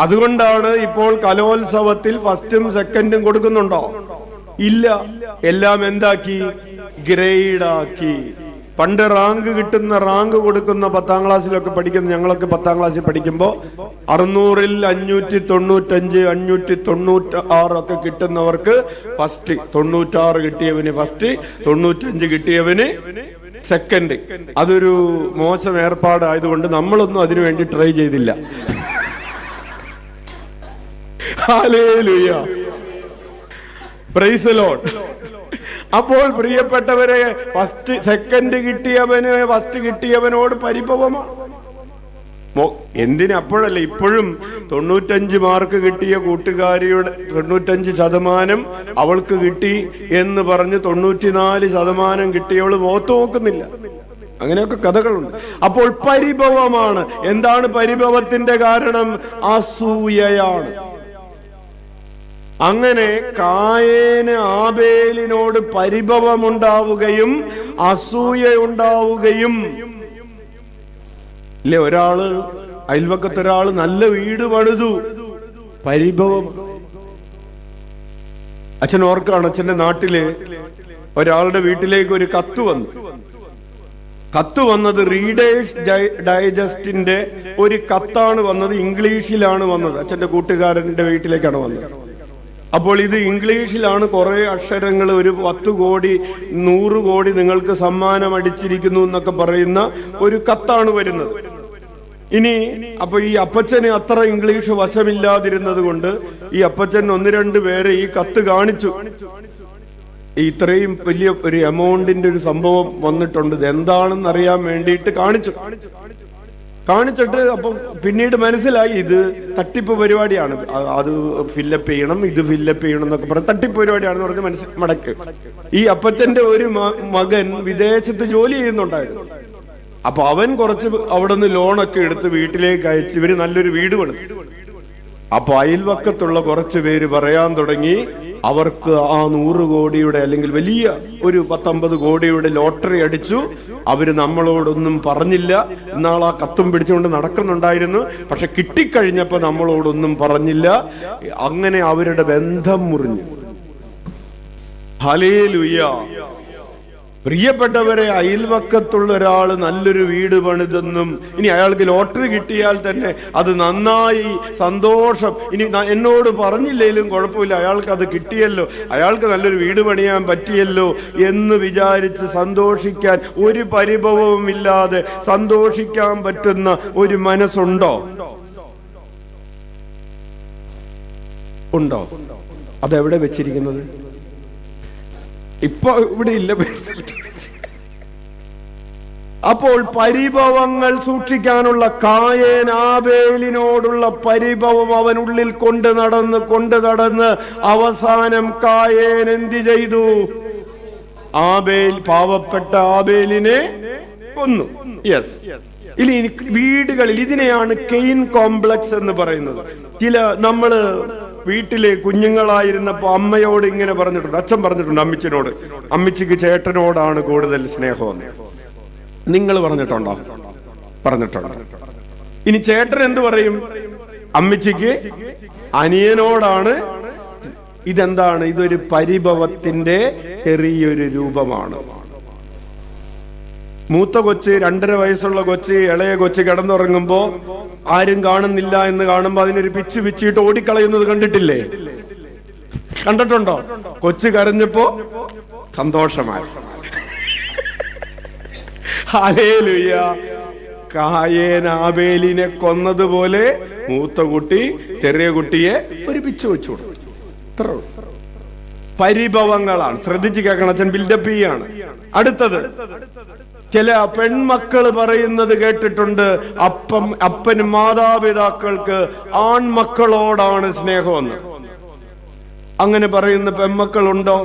Speaker 1: അതുകൊണ്ടാണ് ഇപ്പോൾ കലോത്സവത്തിൽ ഫസ്റ്റും സെക്കൻഡും കൊടുക്കുന്നുണ്ടോ? ഇല്ല. എല്ലാം എന്താക്കി? ഗ്രേഡാക്കി. പണ്ട് റാങ്ക് കൊടുക്കുന്ന 10ാം ക്ലാസ്സിലൊക്കെ പഠിക്കുന്ന ഞങ്ങളൊക്കെ 10ാം ക്ലാസ്സിൽ പഠിക്കുമ്പോൾ 600-ൽ 595, 596 ഒക്കെ കിട്ടുന്നവർക്ക് ഫസ്റ്റ്, 96 കിട്ടിയവന് ഫസ്റ്റ്, 95 കിട്ടിയവന് സെക്കൻഡ്. അതൊരു മോശം ഏർപ്പാടായതുകൊണ്ട് നമ്മളൊന്നും അതിനുവേണ്ടി ട്രൈ ചെയ്തില്ല. Hallelujah, price the Lord. അപ്പോൾ പ്രിയപ്പെട്ടവരെ, ഫസ്റ്റ് സെക്കൻഡ് കിട്ടിയവന് ഫസ്റ്റ് കിട്ടിയവനോട് പരിഭവമാണ്. എന്തിനപ്പോഴല്ല, ഇപ്പോഴും 95 മാർക്ക് കിട്ടിയ കൂട്ടുകാരിയുടെ 95% അവൾക്ക് കിട്ടി എന്ന് പറഞ്ഞ് 94% കിട്ടിയവള് മുഖത്ത് നോക്കുന്നില്ല. അങ്ങനെയൊക്കെ കഥകളുണ്ട്. അപ്പോൾ പരിഭവമാണ്. എന്താണ് പരിഭവത്തിന്റെ കാരണം? അസൂയയാണ്. അങ്ങനെ കായേന് ആബേലിനോട് പരിഭവമുണ്ടാവുകയും അസൂയ ഉണ്ടാവുകയും ഇല്ലേ? ഒരാള് അയൽവക്കത്തൊരാള് നല്ല വീട് പണിതു, പരിഭവം. അച്ഛൻ ഓർക്കാണ്, അച്ഛന്റെ നാട്ടില് ഒരാളുടെ വീട്ടിലേക്ക് ഒരു കത്ത് വന്നു. കത്ത് വന്നത് റീഡേഴ്സ് ഡൈജസ്റ്റിന്റെ ഒരു കത്താണ് വന്നത്. ഇംഗ്ലീഷിലാണ് വന്നത്. അച്ഛന്റെ കൂട്ടുകാരന്റെ വീട്ടിലേക്കാണ് വന്നത്. അപ്പോൾ ഇത് ഇംഗ്ലീഷിലാണ്. കുറെ അക്ഷരങ്ങൾ, ഒരു 10 കോടി 100 കോടി നിങ്ങൾക്ക് സമ്മാനം അടിച്ചിരിക്കുന്നു എന്നൊക്കെ പറയുന്ന ഒരു കത്താണ് വരുന്നത്. ഇനി അപ്പൊ ഈ അപ്പച്ചന് അത്ര ഇംഗ്ലീഷ് വശമില്ലാതിരുന്നത് കൊണ്ട് ഈ അപ്പച്ചൻ 1-2 പേരെ ഈ കത്ത് കാണിച്ചു. ഇത്രയും വലിയ ഒരു എമൗണ്ടിന്റെ ഒരു സംഭവം വന്നിട്ടുണ്ട്, ഇത് എന്താണെന്ന് അറിയാൻ വേണ്ടിയിട്ട് കാണിച്ചിട്ട് അപ്പൊ പിന്നീട് മനസ്സിലായി ഇത് തട്ടിപ്പ് പരിപാടിയാണ്. അത് ഫില്ലപ്പ് ചെയ്യണം, ഇത് ഫില്ലപ്പ് ചെയ്യണം എന്നൊക്കെ പറഞ്ഞ് തട്ടിപ്പ് പരിപാടിയാണെന്ന് പറഞ്ഞ് മടക്ക്. ഈ അപ്പച്ചന്റെ ഒരു മകൻ വിദേശത്ത് ജോലി ചെയ്യുന്നുണ്ടായിരുന്നു. അപ്പൊ അവൻ കുറച്ച് അവിടെ നിന്ന് ലോണൊക്കെ എടുത്ത് വീട്ടിലേക്ക് അയച്ച് ഇവര് നല്ലൊരു വീട് പണിതു. അപ്പൊ അയൽവക്കത്തുള്ള കുറച്ച് പേര് പറയാൻ തുടങ്ങി, അവർക്ക് ആ 100 കോടിയുടെ അല്ലെങ്കിൽ വലിയ ഒരു 10-50 കോടിയുടെ ലോട്ടറി അടിച്ചു. അവര് നമ്മളോടൊന്നും പറഞ്ഞില്ല. ഇന്നാൾ ആ കത്തും പിടിച്ചുകൊണ്ട് നടക്കുന്നുണ്ടായിരുന്നു. പക്ഷെ കിട്ടിക്കഴിഞ്ഞപ്പോ നമ്മളോടൊന്നും പറഞ്ഞില്ല. അങ്ങനെ അവരുടെ ബന്ധം മുറിഞ്ഞു. ഹല്ലേലൂയ. പ്രിയപ്പെട്ടവരെ, അയൽവക്കത്തുള്ള ഒരാള് നല്ലൊരു വീട് പണിതെന്നും ഇനി അയാൾക്ക് ലോട്ടറി കിട്ടിയാൽ തന്നെ അത് നന്നായി, സന്തോഷം, ഇനി എന്നോട് പറഞ്ഞില്ലെങ്കിലും കുഴപ്പമില്ല, അയാൾക്ക് അത് കിട്ടിയല്ലോ, അയാൾക്ക് നല്ലൊരു വീട് പണിയാൻ പറ്റിയല്ലോ എന്ന് വിചാരിച്ച് സന്തോഷിക്കാൻ, ഒരു പരിഭവവും ഇല്ലാതെ സന്തോഷിക്കാൻ പറ്റുന്ന ഒരു മനസ്സുണ്ടോ? ഉണ്ടോ? അതെവിടെ വെച്ചിരിക്കുന്നത്? ഇപ്പൊ ഇവിടെ ഇല്ല. അപ്പോൾ പരിഭവങ്ങൾ സൂക്ഷിക്കാനുള്ള, കായേൻ ആബേലിനോടുള്ള പരിഭവം അവനുള്ളിൽ കൊണ്ട് നടന്ന് അവസാനം കായേൻ എന്ത് ചെയ്തു? ആബേൽ, പാവപ്പെട്ട ആബേലിനെ കൊന്നു. യെസ്. ഇനി വീടുകളിൽ ഇതിനെയാണ് കെയിൻ കോംപ്ലക്സ് എന്ന് പറയുന്നത്. നമ്മള് വീട്ടിലെ കുഞ്ഞുങ്ങളായിരുന്നപ്പോ അമ്മയോട് ഇങ്ങനെ പറഞ്ഞിട്ടുണ്ട്, അച്ഛൻ പറഞ്ഞിട്ടുണ്ട് അമ്മച്ചിനോട്, അമ്മച്ചിക്ക് ചേട്ടനോടാണ് കൂടുതൽ സ്നേഹം. നിങ്ങൾ പറഞ്ഞിട്ടുണ്ടോ? പറഞ്ഞിട്ടുണ്ട്. ഇനി ചേട്ടൻ എന്ത് പറയും? അമ്മച്ചിക്ക് അനിയനോടാണ്. ഇതെന്താണ്? ഇതൊരു പരിഭവത്തിന്റെ ചെറിയൊരു രൂപമാണ്. മൂത്ത കൊച്ച്, 2.5 വയസ്സുള്ള കൊച്ച്, ഇളയ കൊച്ച് കിടന്നുറങ്ങുമ്പോ ആരും കാണുന്നില്ല എന്ന് കാണുമ്പോ അതിനൊരു പിച്ചിട്ട് ഓടിക്കളയുന്നത് കണ്ടിട്ടില്ലേ? കണ്ടിട്ടുണ്ടോ? കൊച്ച് കരഞ്ഞപ്പോ സന്തോഷമായി. ഹല്ലേലൂയ. കായേൻ ആബേലിനെ കൊന്നതുപോലെ മൂത്ത കുട്ടി ചെറിയ കുട്ടിയെ ഒരു പിച്ച് വെച്ചു കൊടുത്തു. പരിഭവങ്ങളാണ്. ശ്രദ്ധിച്ച് കേൾക്കണം, അച്ഛൻ ബിൽഡപ്പ് ചെയ്യാണ്. അടുത്തത്, ചില പെൺമക്കൾ പറയുന്നത് കേട്ടിട്ടുണ്ട്, അപ്പന് മാതാപിതാക്കൾക്ക് ആൺമക്കളോടാണ് സ്നേഹമെന്ന്. അങ്ങനെ പറയുന്ന പെൺമക്കളുണ്ടോ?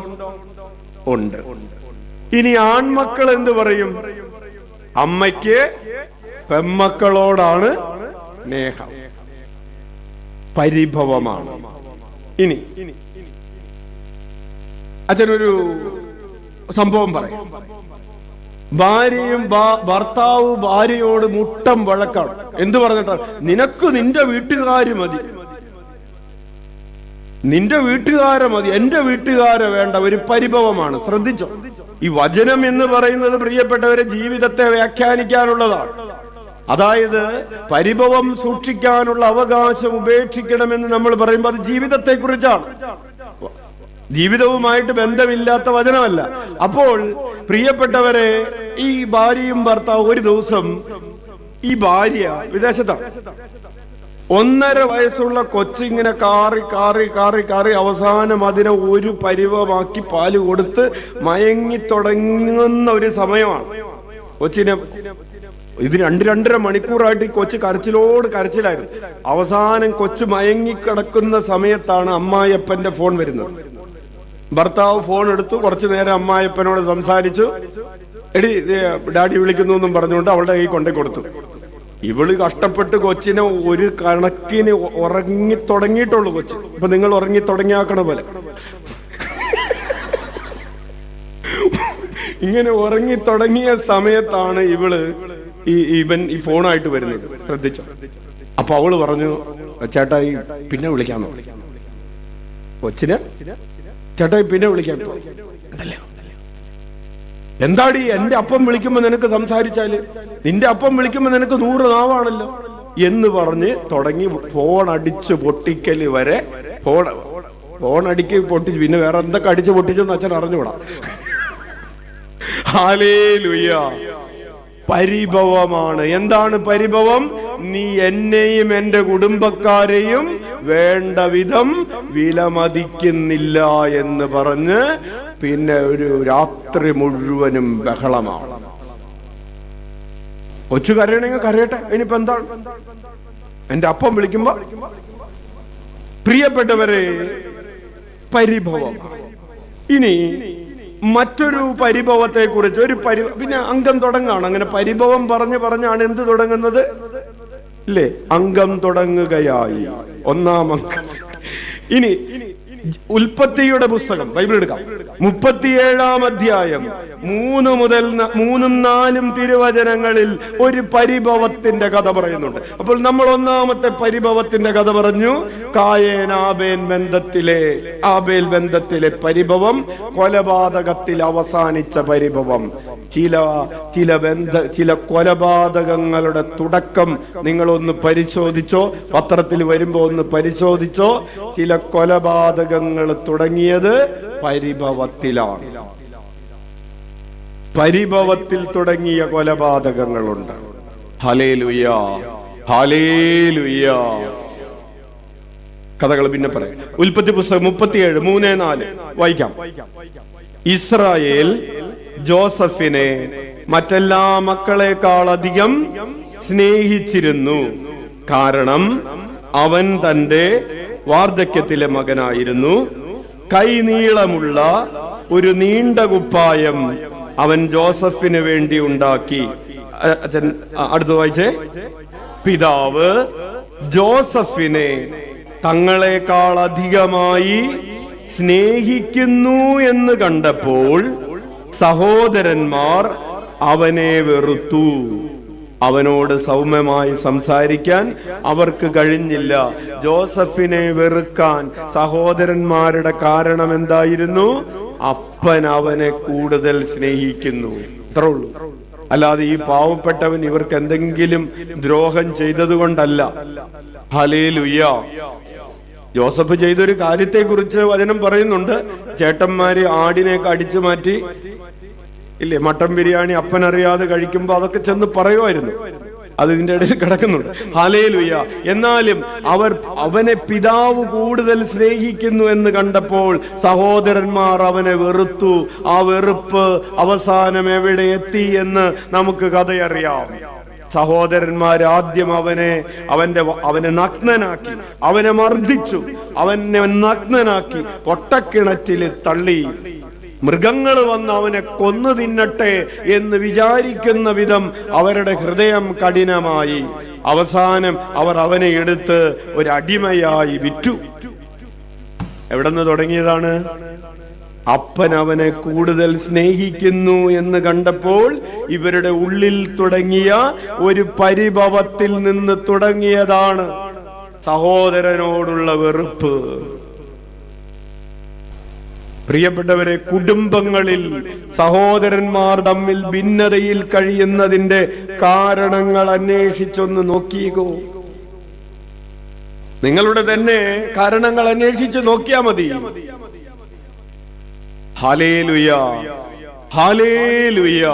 Speaker 1: ഉണ്ട്. ഇനി ആൺമക്കൾ എന്ത് പറയും? അമ്മയ്ക്ക് പെൺമക്കളോടാണ് സ്നേഹം. പരിഭവമാണ്. ഇനി അച്ഛനൊരു സംഭവം പറയാം. ഭർത്താവ് ഭാര്യയോട് മുട്ടം വഴക്കാണ്. എന്ത് പറഞ്ഞിട്ടാണ്? നിനക്ക് നിന്റെ വീട്ടുകാര് മതി, നിന്റെ വീട്ടുകാരെ മതി, എന്റെ വീട്ടുകാരെ വേണ്ട. ഒരു പരിഭവമാണ്. ശ്രദ്ധിച്ചോ? ഈ വചനം എന്ന് പറയുന്നത് പ്രിയപ്പെട്ടവരെ ജീവിതത്തെ വ്യാഖ്യാനിക്കാനുള്ളതാണ്. അതായത് പരിഭവം സൂക്ഷിക്കാനുള്ള അവകാശം ഉപേക്ഷിക്കണമെന്ന് നമ്മൾ പറയുമ്പോൾ അത് ജീവിതത്തെ കുറിച്ചാണ്, ജീവിതവുമായിട്ട് ബന്ധമില്ലാത്ത വചനമല്ല. അപ്പോൾ പ്രിയപ്പെട്ടവരെ, ഈ ഭാര്യയും ഭർത്താവ് ഒരു ദിവസം, ഈ ഭാര്യ വിദേശത്താണ്, 1.5 വയസ്സുള്ള കൊച്ചിങ്ങനെ കാറി അവസാനം അതിനെ ഒരു പരിവമാക്കി പാല് കൊടുത്ത് മയങ്ങി തുടങ്ങുന്ന ഒരു സമയമാണ്. കൊച്ചിനെ ഇത് 2-2.5 മണിക്കൂറായിട്ട് ഈ കൊച്ചു കരച്ചിലായിരുന്നു. അവസാനം കൊച്ചു മയങ്ങിക്കിടക്കുന്ന സമയത്താണ് അമ്മായിയപ്പന്റെ ഫോൺ വരുന്നത്. ഭർത്താവ് ഫോൺ എടുത്തു, കുറച്ചു നേരം അമ്മായിയപ്പനോട് സംസാരിച്ചു. എടി ഡാഡി വിളിക്കുന്നു എന്നും പറഞ്ഞുകൊണ്ട് അവളുടെ കൈ കൊണ്ടേ കൊടുത്തു. ഇവള് കഷ്ടപ്പെട്ട് കൊച്ചിനെ ഒരു കണക്കിന് ഉറങ്ങി തുടങ്ങിയിട്ടുള്ളു. കൊച്ചു ഇപ്പൊ നിങ്ങൾ ഉറങ്ങി തുടങ്ങിയാക്കണ പോലെ ഇങ്ങനെ ഉറങ്ങി തുടങ്ങിയ സമയത്താണ് ഇവൻ ഈ ഫോണായിട്ട് വരുന്നത്. ശ്രദ്ധിച്ചോ? അപ്പൊ അവള് പറഞ്ഞു, ചേട്ടായി പിന്നെ വിളിക്കാമോ? കൊച്ചിന് ചേട്ടായി പിന്നെ വിളിക്കാം. എന്താടി എന്റെ അപ്പം വിളിക്കുമ്പോ നിനക്ക് സംസാരിച്ചാല്, നിന്റെ അപ്പം വിളിക്കുമ്പോ നിനക്ക് 100 നാവാണല്ലോ എന്ന് പറഞ്ഞ് തുടങ്ങി. ഫോൺ അടിച്ച് പൊട്ടിക്കല് വരെ. ഫോൺ അടിക്ക് പൊട്ടിച്ചു. പിന്നെ വേറെ എന്തൊക്കെ അടിച്ച് പൊട്ടിച്ചെന്ന് അച്ഛൻ അറിഞ്ഞുകൂടാ. ഹല്ലേലൂയ. പരിഭവമാണ്. എന്താണ് പരിഭവം? നീ എന്നെയും എന്റെ കുടുംബക്കാരെയും വേണ്ട വിധം വിലമതിക്കുന്നില്ല എന്ന് പറഞ്ഞ് പിന്നെ ഒരു രാത്രി മുഴുവനും ബഹളമാണ്. കൊച്ചു കരയണെങ്കിൽ കരയട്ടെ, ഇനിയിപ്പോ എന്താണ്? എന്റെ അപ്പം വിളിക്കുമ്പോ പ്രിയപ്പെട്ടവരെ പരിഭവം. ഇനി മറ്റൊരു പരിഭവത്തെ കുറിച്ച് പിന്നെ അംഗം തുടങ്ങാണ്. അങ്ങനെ പരിഭവം പറഞ്ഞാണ് എന്ത് തുടങ്ങുന്നത്? ഇല്ലേ? അംഗം തുടങ്ങുകയായി. 1-ാം അംഗം. ഇനി ഉൽപ്പത്തിയുടെ പുസ്തകം ബൈബിൾ എടുക്കാം. 37-ാം അധ്യായം 3 മുതൽ 3-4 തിരുവചനങ്ങളിൽ ഒരു പരിഭവത്തിന്റെ കഥ പറയുന്നുണ്ട്. അപ്പോൾ നമ്മൾ 1-ാമത്തെ പരിഭവത്തിന്റെ കഥ പറഞ്ഞു. കായേൻ ആബേൽ ബന്ധത്തിലെ പരിഭവം, കൊലപാതകത്തിൽ അവസാനിച്ച പരിഭവം. ചില കൊലപാതകങ്ങളുടെ തുടക്കം നിങ്ങളൊന്ന് പരിശോധിച്ചോ, പത്രത്തിൽ വരുമ്പോ ഒന്ന് പരിശോധിച്ചോ. ചില കൊലപാതകങ്ങൾ തുടങ്ങിയത് പരിഭവത്തിലാണ്. പരിഭവത്തിൽ തുടങ്ങിയ കൊലപാതകങ്ങളുണ്ട്. Hallelujah, hallelujah. കഥകൾ പിന്നെ പറയാം. ഉൽപ്പത്തി പുസ്തകം 37 3-4 വായിക്കാം. ഇസ്രായേൽ ജോസഫിനെ മറ്റെല്ലാ മക്കളെക്കാൾ അധികം സ്നേഹിച്ചിരുന്നു. കാരണം അവൻ തന്റെ വാർദ്ധക്യത്തിലെ മകനായിരുന്നു. കൈനീളമുള്ള ഒരു നീണ്ട കുപ്പായം അവൻ ജോസഫിന് വേണ്ടി ഉണ്ടാക്കി. അച്ഛൻ അടുത്ത് വായിച്ചേ. പിതാവ് ജോസഫിനെ തങ്ങളെക്കാൾ അധികമായി സ്നേഹിക്കുന്നു എന്ന് കണ്ടപ്പോൾ സഹോദരന്മാർ അവനെ വെറുത്തു. അവനോട് സൗമ്യമായി സംസാരിക്കാൻ അവർക്ക് കഴിഞ്ഞില്ല. ജോസഫിനെ വെറുക്കാൻ സഹോദരന്മാരുടെ കാരണം എന്തായിരുന്നു? അപ്പൻ അവനെ കൂടുതൽ സ്നേഹിക്കുന്നു. അത്രേ ഉള്ളൂ. അല്ലാതെ ഈ പാവപ്പെട്ടവൻ ഇവർക്ക് എന്തെങ്കിലും ദ്രോഹം ചെയ്തതുകൊണ്ടല്ല. ഹല്ലേലൂയ. ജോസഫ് ചെയ്തൊരു കാര്യത്തെ കുറിച്ച് വചനം പറയുന്നുണ്ട്. ചേട്ടന്മാര് ആടിനെയൊക്കെ അടിച്ചു മാറ്റി ഇല്ലേ, മട്ടൻ ബിരിയാണി അപ്പനറിയാതെ കഴിക്കുമ്പോ അതൊക്കെ ചെന്ന് പറയുമായിരുന്നു. അത് ഇതിന്റെ ഇടയിൽ കിടക്കുന്നുണ്ട്. ഹല്ലേലൂയ. എന്നാലും അവനെ പിതാവ് കൂടുതൽ സ്നേഹിക്കുന്നു എന്ന് കണ്ടപ്പോൾ സഹോദരന്മാർ അവനെ വെറുത്തു. ആ വെറുപ്പ് അവസാനം എവിടെ എത്തി എന്ന് നമുക്ക് കഥയറിയാം. സഹോദരന്മാർ ആദ്യം അവനെ നഗ്നനാക്കി, അവനെ മർദ്ദിച്ചു, അവനെ നഗ്നനാക്കി പൊട്ടക്കിണറ്റിൽ തള്ളി. മൃഗങ്ങൾ വന്ന് അവനെ കൊന്നു തിന്നട്ടെ എന്ന് വിചാരിക്കുന്ന വിധം അവരുടെ ഹൃദയം കഠിനമായി. അവസാനം അവർ അവനെ എടുത്ത് ഒരു അടിമയായി വിറ്റു. എവിടെന്ന് തുടങ്ങിയതാണ്? അപ്പൻ അവനെ കൂടുതൽ സ്നേഹിക്കുന്നു എന്ന് കണ്ടപ്പോൾ ഇവരുടെ ഉള്ളിൽ തുടങ്ങിയ ഒരു പരിഭവത്തിൽ നിന്ന് തുടങ്ങിയതാണ് സഹോദരനോടുള്ള വെറുപ്പ്. പ്രിയപ്പെട്ടവരെ, കുടുംബങ്ങളിൽ സഹോദരന്മാർ തമ്മിൽ ഭിന്നതയിൽ കഴിയുന്നതിന്റെ കാരണങ്ങൾ അന്വേഷിച്ചൊന്ന് നോക്കിക്കോ. നിങ്ങളുടെ തന്നെ കാരണങ്ങൾ അന്വേഷിച്ച് നോക്കിയാ മതി. Hallelujah, hallelujah.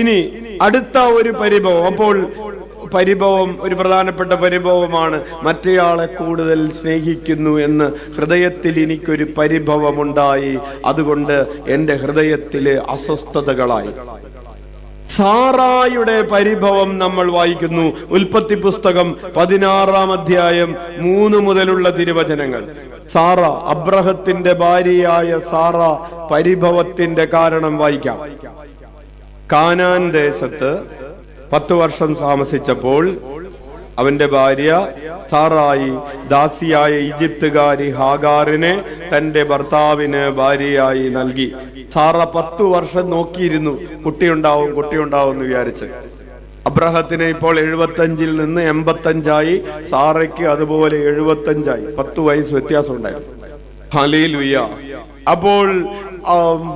Speaker 1: ഇനി അടുത്ത ഒരു പരിഭവം. അപ്പോൾ പരിഭവം ഒരു പ്രധാനപ്പെട്ട പരിഭവമാണ്. മറ്റേയാളെ കൂടുതൽ സ്നേഹിക്കുന്നു എന്ന് ഹൃദയത്തിൽ എനിക്കൊരു പരിഭവമുണ്ടായി. അതുകൊണ്ട് എൻ്റെ ഹൃദയത്തിലെ അസ്വസ്ഥതകളായി. സാറായുടെ പരിഭവം നമ്മൾ വായിക്കുന്നു. ഉൽപ്പത്തി പുസ്തകം 16-ാം അധ്യായം 3 മുതലുള്ള തിരുവചനങ്ങൾ. സാറ, അബ്രഹത്തിന്റെ ഭാര്യയായ സാറ പരിഭവത്തിന്റെ കാരണം വായിക്കാം. കാനാൻ ദേശത്ത് 10 വർഷം താമസിച്ചപ്പോൾ അവന്റെ ഭാര്യ സാറായി ദാസിയായ ഈജിപ്തുകാരി ഹാഗാറിനെ തന്റെ ഭർത്താവിന് ഭാര്യയായി നൽകി. സാറ 10 വർഷം നോക്കിയിരുന്നു, കുട്ടിയുണ്ടാവും എന്ന് വിചാരിച്ച്. അബ്രഹത്തിന് ഇപ്പോൾ 75-ൽ നിന്ന് 85-ആയി, സാറയ്ക്ക് അതുപോലെ 75-ആയി. 10 വയസ്സ് വ്യത്യാസം ഉണ്ടായിരുന്നു. ഹല്ലേലൂയ. അപ്പോൾ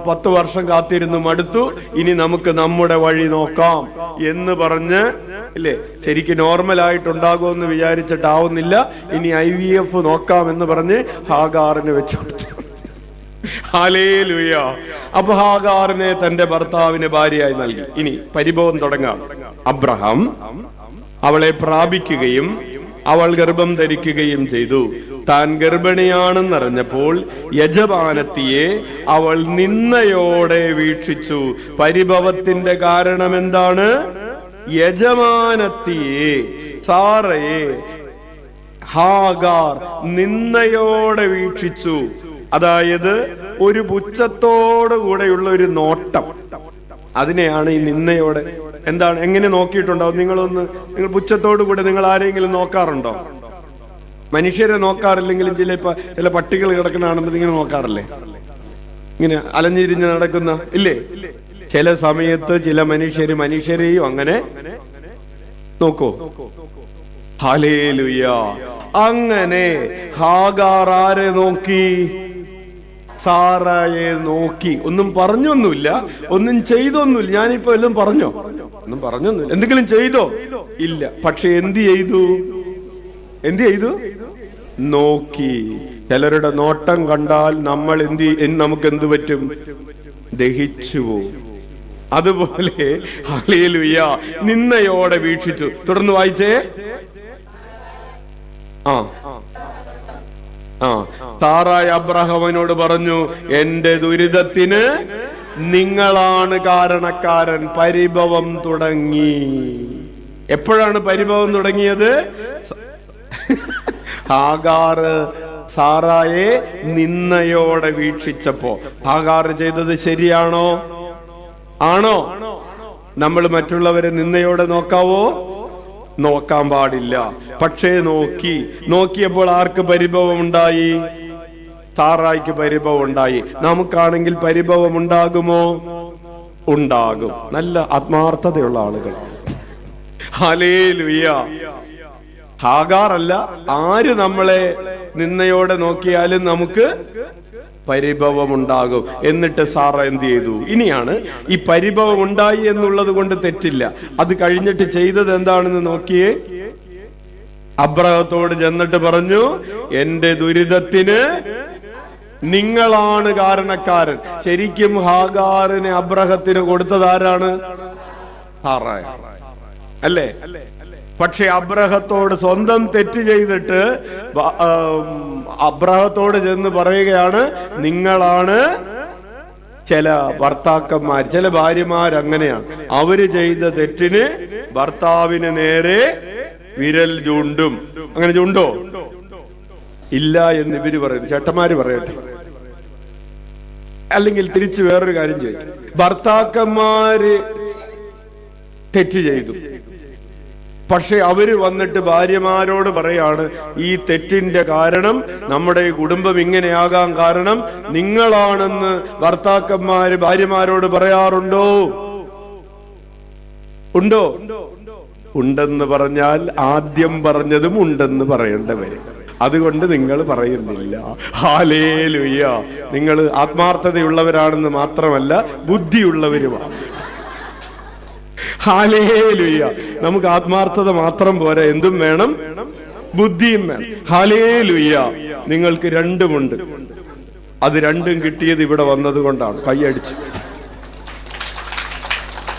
Speaker 1: 10 വർഷം കാത്തിരുന്നു മടുത്തു. ഇനി നമുക്ക് നമ്മുടെ വഴി നോക്കാം എന്ന് പറഞ്ഞ്, ഇല്ലേ, ശരിക്കും നോർമൽ ആയിട്ടുണ്ടാകുമെന്ന് വിചാരിച്ചിട്ടാവുന്നില്ല, ഇനി IVF നോക്കാം എന്ന് പറഞ്ഞ് ഹാഗാറിന് വെച്ചു കൊടുത്തു. ഹല്ലേലൂയ. അപ്പൊ ഹാഗാറിനെ തന്റെ ഭർത്താവിന് ഭാര്യയായി നൽകി. ഇനി പരിഭവം തുടങ്ങാം. അബ്രഹാം അവളെ പ്രാപിക്കുകയും അവൾ ഗർഭം ധരിക്കുകയും ചെയ്തു. താൻ ഗർഭിണിയാണെന്നറിഞ്ഞപ്പോൾ യജമാനത്തിയെ അവൾ നിന്നയോടെ വീക്ഷിച്ചു. പരിഭവത്തിന്റെ കാരണം എന്താണ്? യജമാനത്തിയെ, സാറയെ ഹാഗാർ നിന്നയോടെ വീക്ഷിച്ചു. അതായത് ഒരു പുച്ഛത്തോടു കൂടെയുള്ള ഒരു നോട്ടം, അതിനെയാണ് ഈ നിന്നയോടെ. എന്താണ്, എങ്ങനെ നോക്കിയിട്ടുണ്ടാവും? നിങ്ങൾ പുച്ഛത്തോടു കൂടെ നിങ്ങൾ ആരെങ്കിലും നോക്കാറുണ്ടോ? മനുഷ്യരെ നോക്കാറില്ലെങ്കിലും ചില പട്ടികൾ കിടക്കണാണെന്ന് ഇങ്ങനെ നോക്കാറില്ലേ? ഇങ്ങനെ അലഞ്ഞിരിഞ്ഞ് നടക്കുന്ന, ഇല്ലേ? ചില സമയത്ത് ചില മനുഷ്യരെയും അങ്ങനെ നോക്കൂ. ഹല്ലേലൂയ. അങ്ങനെ ഹാഗാർ ആരെ നോക്കി? സാറയെ നോക്കി. ഒന്നും പറഞ്ഞൊന്നുമില്ല, ഒന്നും ചെയ്തൊന്നുമില്ല. ഞാനിപ്പോ എല്ലാം പറഞ്ഞോ? ഒന്നും പറഞ്ഞൊന്നുമില്ല. എന്തെങ്കിലും ചെയ്തോ? ഇല്ല. പക്ഷെ എന്ത് ചെയ്തു? നോക്കി. ചിലരുടെ നോട്ടം കണ്ടാൽ നമുക്ക് എന്ത് പറ്റും? ദഹിച്ചു പോകും. അതുപോലെ ഹല്ലേലൂയ, നിന്നയോടെ വീക്ഷിച്ചു. തുടർന്ന് വായിച്ചേ. സാറായ അബ്രഹാമിനോട് പറഞ്ഞു, എന്റെ ദുരിതത്തിന് നിങ്ങളാണ് കാരണക്കാരൻ. പരിഭവം തുടങ്ങി. എപ്പോഴാണ് പരിഭവം തുടങ്ങിയത്? ഹാഗാർ സാറായെ നിന്നയോടെ വീക്ഷിച്ചപ്പോ. ഹാഗാർ ചെയ്തത് ശരിയാണോ? ആണോ? നമ്മൾ മറ്റുള്ളവരെ നിന്നയോടെ നോക്കാവോ? നോക്കാൻ പാടില്ല. പക്ഷേ നോക്കിയപ്പോൾ ആർക്ക് പരിഭവം ഉണ്ടായി? സാറായിക്ക് പരിഭവം ഉണ്ടായി. നമുക്കാണെങ്കിൽ പരിഭവം ഉണ്ടാകുമോ? ഉണ്ടാകും. നല്ല ആത്മാർത്ഥതയുള്ള ആളുകൾ. ഹല്ലേലൂയ. ഹാഗാറല്ല, ആര് നമ്മളെ നിന്നയോടെ നോക്കിയാലും നമുക്ക് പരിഭവം ഉണ്ടാകും. എന്നിട്ട് സാറ എന്ത് ചെയ്തു? ഇനിയാണ് ഈ പരിഭവം ഉണ്ടായി എന്നുള്ളത് കൊണ്ട് തെറ്റില്ല. അത് കഴിഞ്ഞിട്ട് ചെയ്തത് എന്താണെന്ന് നോക്കിയേ. അബ്രഹത്തോട് ചെന്നിട്ട് പറഞ്ഞു, എന്റെ ദുരിതത്തിന് നിങ്ങളാണ് കാരണക്കാരൻ. ശരിക്കും ഹാഗാറിനെ അബ്രഹത്തിന് കൊടുത്തത് ആരാണ്? സാറായ അല്ലേ? പക്ഷെ അബ്രഹത്തോട് സ്വന്തം തെറ്റ് ചെയ്തിട്ട് അബ്രഹത്തോട് ചെന്ന് പറയുകയാണ്, നിങ്ങളാണ്. ചില ഭർത്താക്കന്മാർ, ചില ഭാര്യമാർ അങ്ങനെയാണ്. അവര് ചെയ്ത തെറ്റിന് ഭർത്താവിന് നേരെ വിരൽ ചൂണ്ടും. അങ്ങനെ ചൂണ്ടോ? ഇല്ല എന്ന് ഇവര് പറയുന്നു. ചേട്ടന്മാര് പറയട്ടെ. അല്ലെങ്കിൽ തിരിച്ചു വേറൊരു കാര്യം ചെയ്യും. ഭർത്താക്കന്മാര് തെറ്റ് ചെയ്തു, പക്ഷെ അവര് വന്നിട്ട് ഭാര്യമാരോട് പറയാണ്, ഈ തെറ്റിന്റെ കാരണം, നമ്മുടെ കുടുംബം ഇങ്ങനെയാകാൻ കാരണം നിങ്ങളാണെന്ന് ഭർത്താക്കന്മാര് ഭാര്യമാരോട് പറയാറുണ്ടോ? ഉണ്ടോ? ഉണ്ടെന്ന് പറഞ്ഞാൽ ആദ്യം പറഞ്ഞതും ഉണ്ടെന്ന് പറയേണ്ടവര്. അതുകൊണ്ട് നിങ്ങൾ പറയുന്നില്ല. ഹല്ലേലൂയ. നിങ്ങൾ ആത്മാർത്ഥതയുള്ളവരാണെന്ന് മാത്രമല്ല, ബുദ്ധിയുള്ളവരുമാണ്. ഹല്ലേലൂയ. നമുക്ക് ആത്മാർത്ഥത മാത്രം പോരാ, എന്തും വേണം, ബുദ്ധിയും വേണം. ഹല്ലേലൂയ. നിങ്ങൾക്ക് രണ്ടുമുണ്ട്. അത് രണ്ടും കിട്ടിയത് ഇവിടെ വന്നത് കൊണ്ടാണ്. കൈയടിച്ച്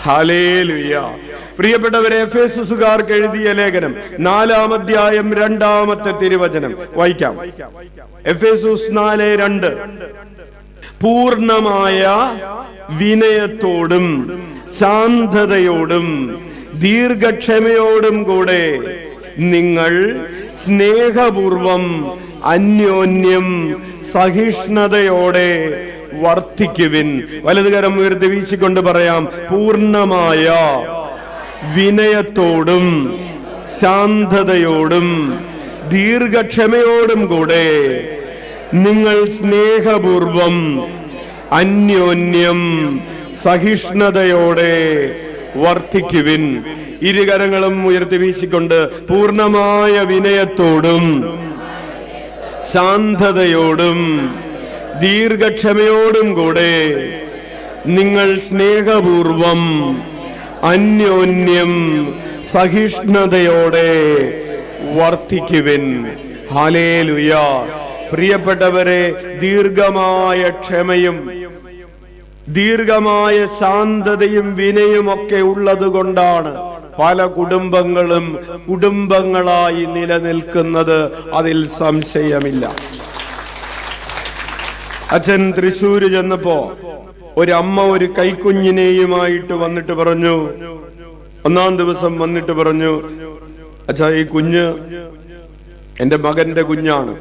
Speaker 1: ഹല്ലേലൂയ. പ്രിയപ്പെട്ടവരെ, എഫേസുകാർക്ക് എഴുതിയ ലേഖനം 4-ാം അധ്യായം 2-ാമത്തെ തിരുവചനം വായിക്കാം. എഫേസുസ് 4:2. പൂർണ്ണമായ വിനയത്തോടും ശാന്തതയോടും ദീർഘക്ഷമയോടും കൂടെ നിങ്ങൾ സ്നേഹപൂർവം അന്യോന്യം സഹിഷ്ണുതയോടെ വർത്തിക്കുവിൻ. വലതുകരം ഉയർത്തി വീശിക്കൊണ്ട് പറയാം, പൂർണ്ണമായ വിനയത്തോടും ശാന്തതയോടും ദീർഘക്ഷമയോടും കൂടെ നിങ്ങൾ സ്നേഹപൂർവം അന്യോന്യം സഹിഷ്ണുതയോടെ വർത്തിക്കുവിൻ. ഇരുകരങ്ങളും ഉയർത്തി വീശിക്കൊണ്ട് പൂർണ്ണമായ വിനയത്തോടും ശാന്തതയോടും ദീർഘക്ഷമയോടും കൂടെ നിങ്ങൾ സ്നേഹപൂർവം അന്യോന്യം സഹിഷ്ണുതയോടെ വർത്തിക്കുവിൻ. ഹല്ലേലൂയ. പ്രിയപ്പെട്ടവരെ, ദീർഘമായ ക്ഷമയും ദീർഘമായ ശാന്തതയും വിനയുമൊക്കെ ഉള്ളത് കൊണ്ടാണ് പല കുടുംബങ്ങളായി നിലനിൽക്കുന്നത്. അതിൽ സംശയമില്ല. അച്ഛൻ തൃശ്ശൂര് ചെന്നപ്പോ ഒരമ്മ ഒരു കൈക്കുഞ്ഞിനെയുമായിട്ട് വന്നിട്ട് പറഞ്ഞു, ഒന്നാം ദിവസം വന്നിട്ട് പറഞ്ഞു, അച്ഛാ, ഈ കുഞ്ഞ് എന്റെ മകന്റെ കുഞ്ഞാണ്,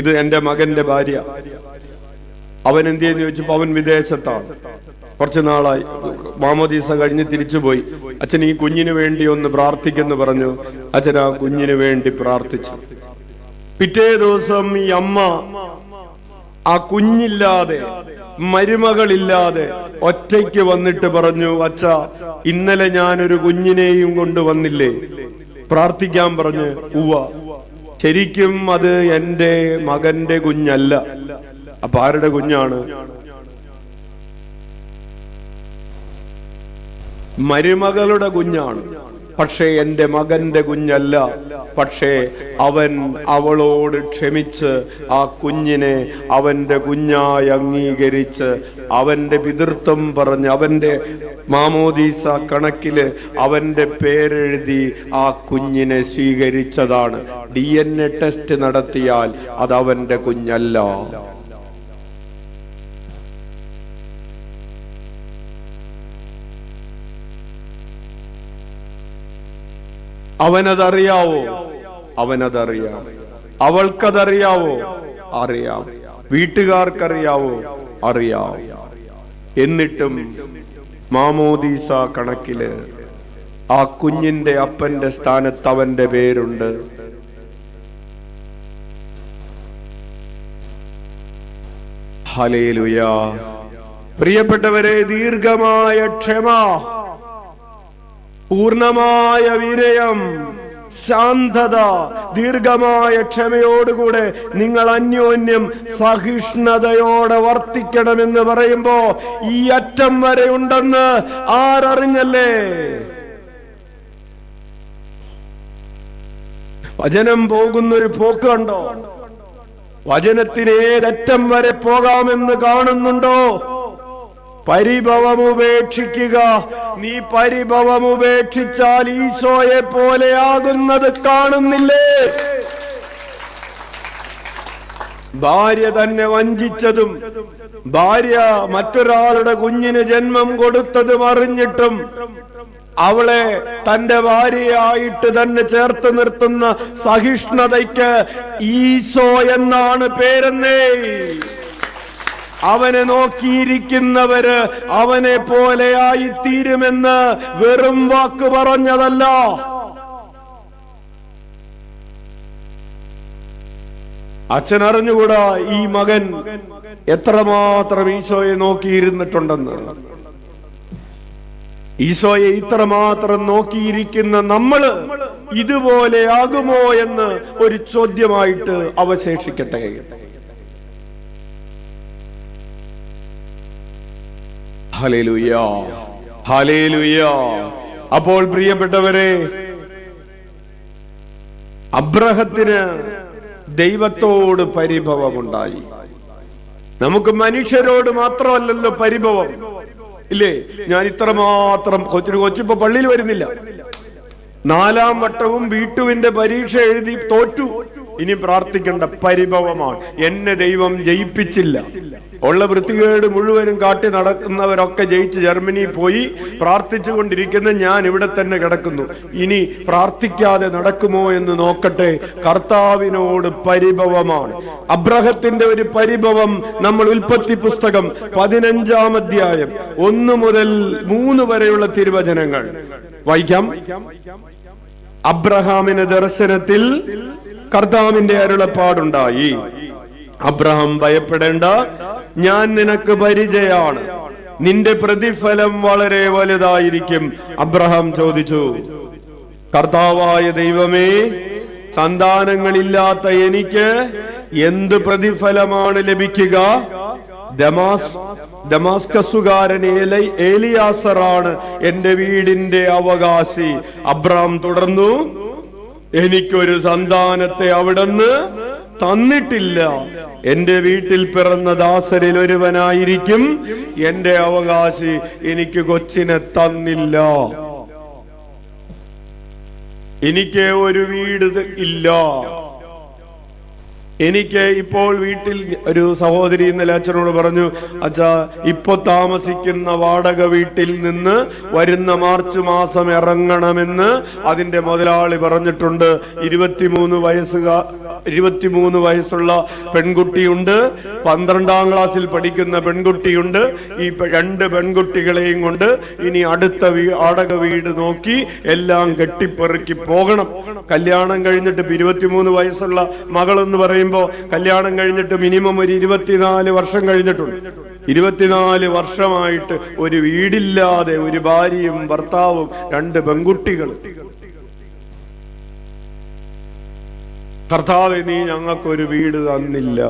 Speaker 1: ഇത് എന്റെ മകന്റെ ഭാര്യ. അവൻ എന്തെന്ന് ചോദിച്ചപ്പോ അവൻ വിദേശത്താണ്, കുറച്ചു നാളായി, മാമോദീസ കഴിഞ്ഞ് തിരിച്ചുപോയി. അച്ഛൻ ഈ കുഞ്ഞിന് വേണ്ടി ഒന്ന് പ്രാർത്ഥിക്കെന്ന് പറഞ്ഞു. അച്ഛൻ ആ കുഞ്ഞിന് വേണ്ടി പ്രാർത്ഥിച്ചു. പിറ്റേ ദിവസം ഈ അമ്മ ആ കുഞ്ഞില്ലാതെ, മരുമകളില്ലാതെ ഒറ്റയ്ക്ക് വന്നിട്ട് പറഞ്ഞു, അച്ഛാ, ഇന്നലെ ഞാനൊരു കുഞ്ഞിനെയും കൊണ്ടുവന്നില്ലേ, പ്രാർത്ഥിക്കാൻ പറഞ്ഞു. ഉവ്വ, ശരിക്കും അത് എന്റെ മകന്റെ കുഞ്ഞല്ല. അപ്പൊ ആരുടെ കുഞ്ഞാണ്? മരുമകളുടെ കുഞ്ഞാണ്. പക്ഷേ എന്റെ മകന്റെ കുഞ്ഞല്ല. പക്ഷേ അവൻ അവളോട് ക്ഷമിച്ച് ആ കുഞ്ഞിനെ അവന്റെ കുഞ്ഞായി അംഗീകരിച്ച് അവന്റെ പിതൃത്വം പറഞ്ഞ് അവന്റെ മാമോദീസ കണക്കില് അവന്റെ പേരെഴുതി ആ കുഞ്ഞിനെ സ്വീകരിച്ചതാണ്. DNA ടെസ്റ്റ് നടത്തിയാൽ അത് അവന്റെ കുഞ്ഞല്ല. അവനതറിയാവോ? അവനതറിയാം. അവൾക്കതറിയാവോ? അറിയാം. വീട്ടുകാർക്കറിയാവോ? അറിയാം. എന്നിട്ടും മാമോദീസ കണക്കില് ആ കുഞ്ഞിന്റെ അപ്പന്റെ സ്ഥാനത്ത് അവന്റെ പേരുണ്ട്. ഹല്ലേലൂയ. പ്രിയപ്പെട്ടവരെ, ദീർഘമായ ക്ഷമ, പൂർണ്ണമായ വിനയം, ശാന്തത, ദീർഘമായ ക്ഷമയോടുകൂടെ നിങ്ങൾ അന്യോന്യം സഹിഷ്ണുതയോടെ വർത്തിക്കണമെന്ന് പറയുമ്പോ ഈ അറ്റം വരെ ഉണ്ടെന്ന് ആരറിഞ്ഞല്ലേ? വചനം പോകുന്നൊരു പോക്ക് കണ്ടോ? വചനത്തിന് ഏതറ്റം വരെ പോകാമെന്ന് കാണുന്നുണ്ടോ? പരിഭവം ഉപേക്ഷിക്കുക. നീ പരിഭവം ഉപേക്ഷിച്ചാൽ ഈശോയെ പോലെയാകുന്നത് കാണുന്നില്ലേ? ഭാര്യ തന്നെ വഞ്ചിച്ചതും ഭാര്യ മറ്റൊരാളുടെ കുഞ്ഞിന് ജന്മം കൊടുത്തതും അറിഞ്ഞിട്ടും അവളെ തന്റെ ഭാര്യയായിട്ട് തന്നെ ചേർത്ത് നിർത്തുന്ന സഹിഷ്ണുതയ്ക്ക് ഈശോ എന്നാണ് പേരെന്നേ. അവനെ നോക്കിയിരിക്കുന്നവര് അവനെ പോലെയായി തീരുമെന്ന് വെറും വാക്ക് പറഞ്ഞതല്ല. അച്ഛൻ അറിഞ്ഞുകൂടാ ഈ മകൻ എത്രമാത്രം ഈശോയെ നോക്കിയിരുന്നിട്ടുണ്ടെന്ന്. ഈശോയെ ഇത്രമാത്രം നോക്കിയിരിക്കുന്ന നമ്മള് ഇതുപോലെ ആകുമോ എന്ന് ഒരു ചോദ്യമായിട്ട് അവശേഷിക്കട്ടെ. Hallelujah, hallelujah. അപ്പോൾ പ്രിയപ്പെട്ടവരെ, അബ്രഹത്തിന് ദൈവത്തോട് പരിഭവമുണ്ടായി. നമുക്ക് മനുഷ്യരോട് മാത്രമല്ലല്ലോ പരിഭവം, ഇല്ലേ? ഞാൻ ഇത്രമാത്രം കൊച്ചിപ്പോ പള്ളിയിൽ വരുന്നില്ല, 4ാം വട്ടവും വീട്ടുവിന്റെ പരീക്ഷ എഴുതി തോറ്റു. ഇനി പ്രാർത്ഥിക്കേണ്ട പരിഭവമാണ്. എന്നെ ദൈവം ജയിപ്പിച്ചില്ല. ഉള്ള വൃത്തികേട് മുഴുവനും കാട്ടി നടക്കുന്നവരൊക്കെ ജയിച്ച് ജർമ്മനിയിൽ പോയി പ്രാർത്ഥിച്ചു കൊണ്ടിരിക്കുന്ന ഞാൻ ഇവിടെ തന്നെ കിടക്കുന്നു. ഇനി പ്രാർത്ഥിക്കാതെ നടക്കുമോ എന്ന് നോക്കട്ടെ. കർത്താവിനോട് പരിഭവമാണ്. അബ്രഹത്തിന്റെ ഒരു പരിഭവം നമ്മൾ ഉൽപ്പത്തി പുസ്തകം 15-ാം അധ്യായം 1 മുതൽ 3 വരെയുള്ള തിരുവചനങ്ങൾ വായിക്കാം. അബ്രഹാമിന് ദർശനത്തിൽ കർത്താവിന്റെ അരുളപ്പാടുണ്ടായി. അബ്രഹാം, ഭയപ്പെടേണ്ട, ഞാൻ നിനക്ക് പരിചയമാണ്, നിന്റെ പ്രതിഫലം വളരെ വലുതായിരിക്കും. അബ്രഹാം ചോദിച്ചു, കർത്താവായ ദൈവമേ, സന്താനങ്ങളില്ലാത്ത എനിക്ക് എന്ത് പ്രതിഫലമാണ് ലഭിക്കുക? ദമാസ്കസുകാരൻ ഏലിയാസറാണ് എന്റെ വീടിന്റെ അവകാശി. അബ്രഹാം തുടർന്നു, എനിക്കൊരു സന്താനത്തെ അവിടുന്ന് തന്നിട്ടില്ല. എന്റെ വീട്ടിൽ പിറന്ന ദാസരിൽ ഒരുവനായിരിക്കും എന്റെ അവകാശി. എനിക്ക് കൊച്ചിനെ തന്നില്ല. എനിക്ക് ഒരു വീട് ഇല്ല. എനിക്ക് ഇപ്പോൾ വീട്ടിൽ ഒരു സഹോദരി ഇന്നലെ അച്ഛനോട് പറഞ്ഞു, അച്ഛാ, ഇപ്പൊ താമസിക്കുന്ന വാടക വീട്ടിൽ നിന്ന് വരുന്ന മാർച്ച് മാസം ഇറങ്ങണമെന്ന് അതിന്റെ മുതലാളി പറഞ്ഞിട്ടുണ്ട്. 23 വയസ്സുള്ള പെൺകുട്ടിയുണ്ട്, 12ാം ക്ലാസ്സിൽ പഠിക്കുന്ന പെൺകുട്ടിയുണ്ട്. ഈ 2 പെൺകുട്ടികളെയും കൊണ്ട് ഇനി അടുത്ത വാടക വീട് നോക്കി എല്ലാം കെട്ടിപ്പെറുക്കി പോകണം. കല്യാണം കഴിഞ്ഞിട്ട് 23 വയസ്സുള്ള മകളെന്ന് പറയും കല്യാണം കഴിഞ്ഞിട്ട് മിനിമം ഒരു 24 വർഷം കഴിഞ്ഞിട്ടുണ്ട്. 24 വർഷമായിട്ട് ഒരു വീടില്ലാതെ ഒരു ഭാര്യയും ഭർത്താവും 2 പെൺകുട്ടികളും. കർത്താവേ, നീ ഞങ്ങൾക്കൊരു വീട് തന്നില്ല.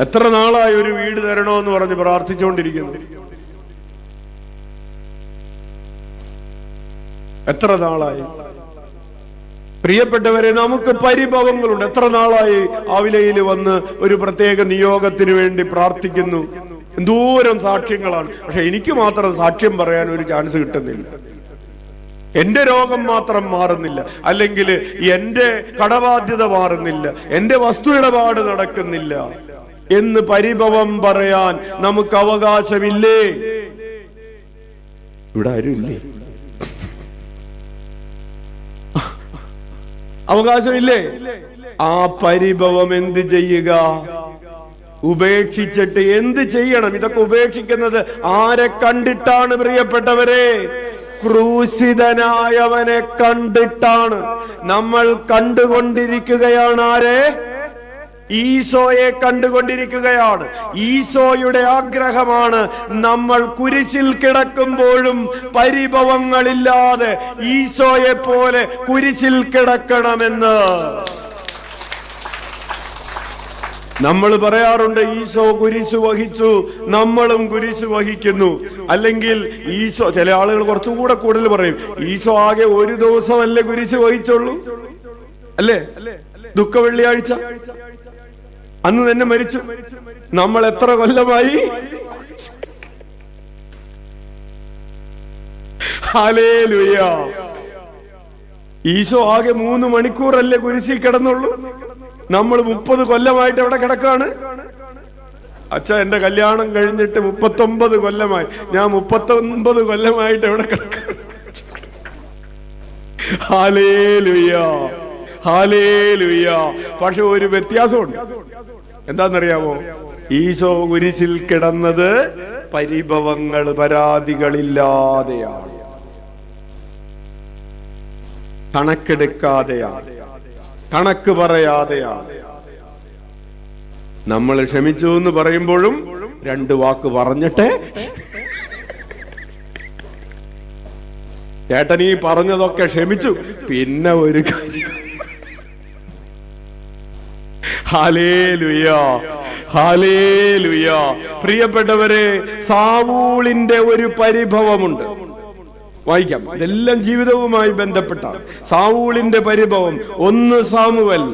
Speaker 1: എത്ര നാളായി ഒരു വീട് തരണോന്ന് പറഞ്ഞ് പ്രാർത്ഥിച്ചുകൊണ്ടിരിക്കുന്നു? എത്ര നാളായി? പ്രിയപ്പെട്ടവരെ, നമുക്ക് പരിഭവങ്ങളുണ്ട്. എത്ര നാളായി ആവിലയിൽ വന്ന് ഒരു പ്രത്യേക നിയോഗത്തിന് വേണ്ടി പ്രാർത്ഥിക്കുന്നു. എന്തോരം സാക്ഷ്യങ്ങളാണ്. പക്ഷെ എനിക്ക് മാത്രം സാക്ഷ്യം പറയാൻ ഒരു ചാൻസ് കിട്ടുന്നില്ല. എന്റെ രോഗം മാത്രം മാറുന്നില്ല, അല്ലെങ്കിൽ എന്റെ കടബാധ്യത മാറുന്നില്ല, എന്റെ വസ്തു ഇടപാട് നടക്കുന്നില്ല എന്ന് പരിഭവം പറയാൻ നമുക്ക് അവകാശമില്ലേ? ഇവിടെ ആരുമില്ലേ? അവകാശമില്ലേ? ആ പരിഭവം എന്ത് ചെയ്യുക? ഉപേക്ഷിച്ചിട്ട് എന്ത് ചെയ്യണം? ഇതൊക്കെ ഉപേക്ഷിക്കുന്നത് ആരെ കണ്ടിട്ടാണ് പ്രിയപ്പെട്ടവരെ? ക്രൂശിതനായവനെ കണ്ടിട്ടാണ്. നമ്മൾ കണ്ടുകൊണ്ടിരിക്കുകയാണ് ആരെ? ഈശോയെ കണ്ടുകൊണ്ടിരിക്കുകയാണ്. ഈശോയുടെ ആഗ്രഹമാണ് നമ്മൾ കുരിശിൽ കിടക്കുമ്പോഴും പരിഭവങ്ങളില്ലാതെ ഈശോയെ പോലെ കുരിശിൽ കിടക്കണമെന്ന്. നമ്മൾ പറയാറുണ്ട്, ഈശോ കുരിശു വഹിച്ചു, നമ്മളും കുരിശു വഹിക്കുന്നു. അല്ലെങ്കിൽ ഈശോ, ചില ആളുകൾ കുറച്ചുകൂടെ കൂടുതൽ പറയും, ഈശോ ആകെ ഒരു ദിവസമല്ലേ കുരിശു വഹിച്ചുള്ളൂ, അല്ലേ? ദുഃഖ വെള്ളിയാഴ്ച അന്ന് തന്നെ മരിച്ചു. നമ്മൾ എത്ര കൊല്ലമായി? ഹല്ലേലൂയ. ഈശോ ആകെ 3 മണിക്കൂറല്ലേ കുരിശിൽ കിടന്നുള്ളൂ. നമ്മൾ 30 കൊല്ലമായിട്ട് എവിടെ കിടക്കാണ്? അച്ഛാ, എന്റെ കല്യാണം കഴിഞ്ഞിട്ട് 39 കൊല്ലമായി. ഞാൻ 39 കൊല്ലമായിട്ട് എവിടെ കിടക്കാണ്? Hallelujah, hallelujah. പക്ഷെ ഒരു വ്യത്യാസമുണ്ട്. എന്താന്നറിയാമോ? ഈശോ കുരിശിൽ കിടന്നത് പരിഭവങ്ങൾ, പരാതികളില്ലാതെയാണ്, കണക്കെടുക്കാതെയാണ്, കണക്ക് പറയാതെയാണ്. നമ്മൾ ക്ഷമിച്ചു എന്ന് പറയുമ്പോഴും 2 വാക്ക് പറഞ്ഞിട്ട്, ചേട്ടൻ ഈ പറഞ്ഞതൊക്കെ ക്ഷമിച്ചു, പിന്നെ ഒരു കാര്യം. Hallelujah, hallelujah. പ്രിയപ്പെട്ടവരെ, സാവൂളിന്റെ ഒരു പരിഭവമുണ്ട്. വായിക്കാം, ഇതെല്ലാം ജീവിതവുമായി ബന്ധപ്പെട്ട സാവൂളിന്റെ പരിഭവം. 1 സാമുവേൽ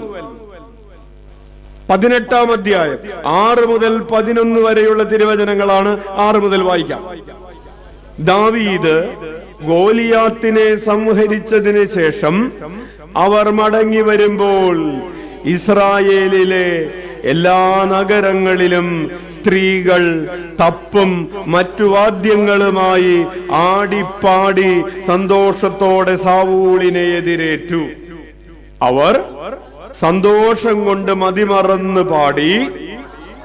Speaker 1: 18-ാം അധ്യായം 6 മുതൽ 11 വരെയുള്ള തിരുവചനങ്ങളാണ്. 6 മുതൽ വായിക്കാം. ദാവീദ് ഗോലിയാത്തിനെ സംഹരിച്ചതിന് ശേഷം അവർ മടങ്ങി വരുമ്പോൾ ഇസ്രായേലിലെ എല്ലാ നഗരങ്ങളിലും സ്ത്രീകൾ തപ്പും മറ്റു വാദ്യങ്ങളുമായി ആടിപ്പാടി സന്തോഷത്തോടെ സാവൂളിനെ എതിരേറ്റു. അവർ സന്തോഷം കൊണ്ട് മതിമറന്ന് പാടി,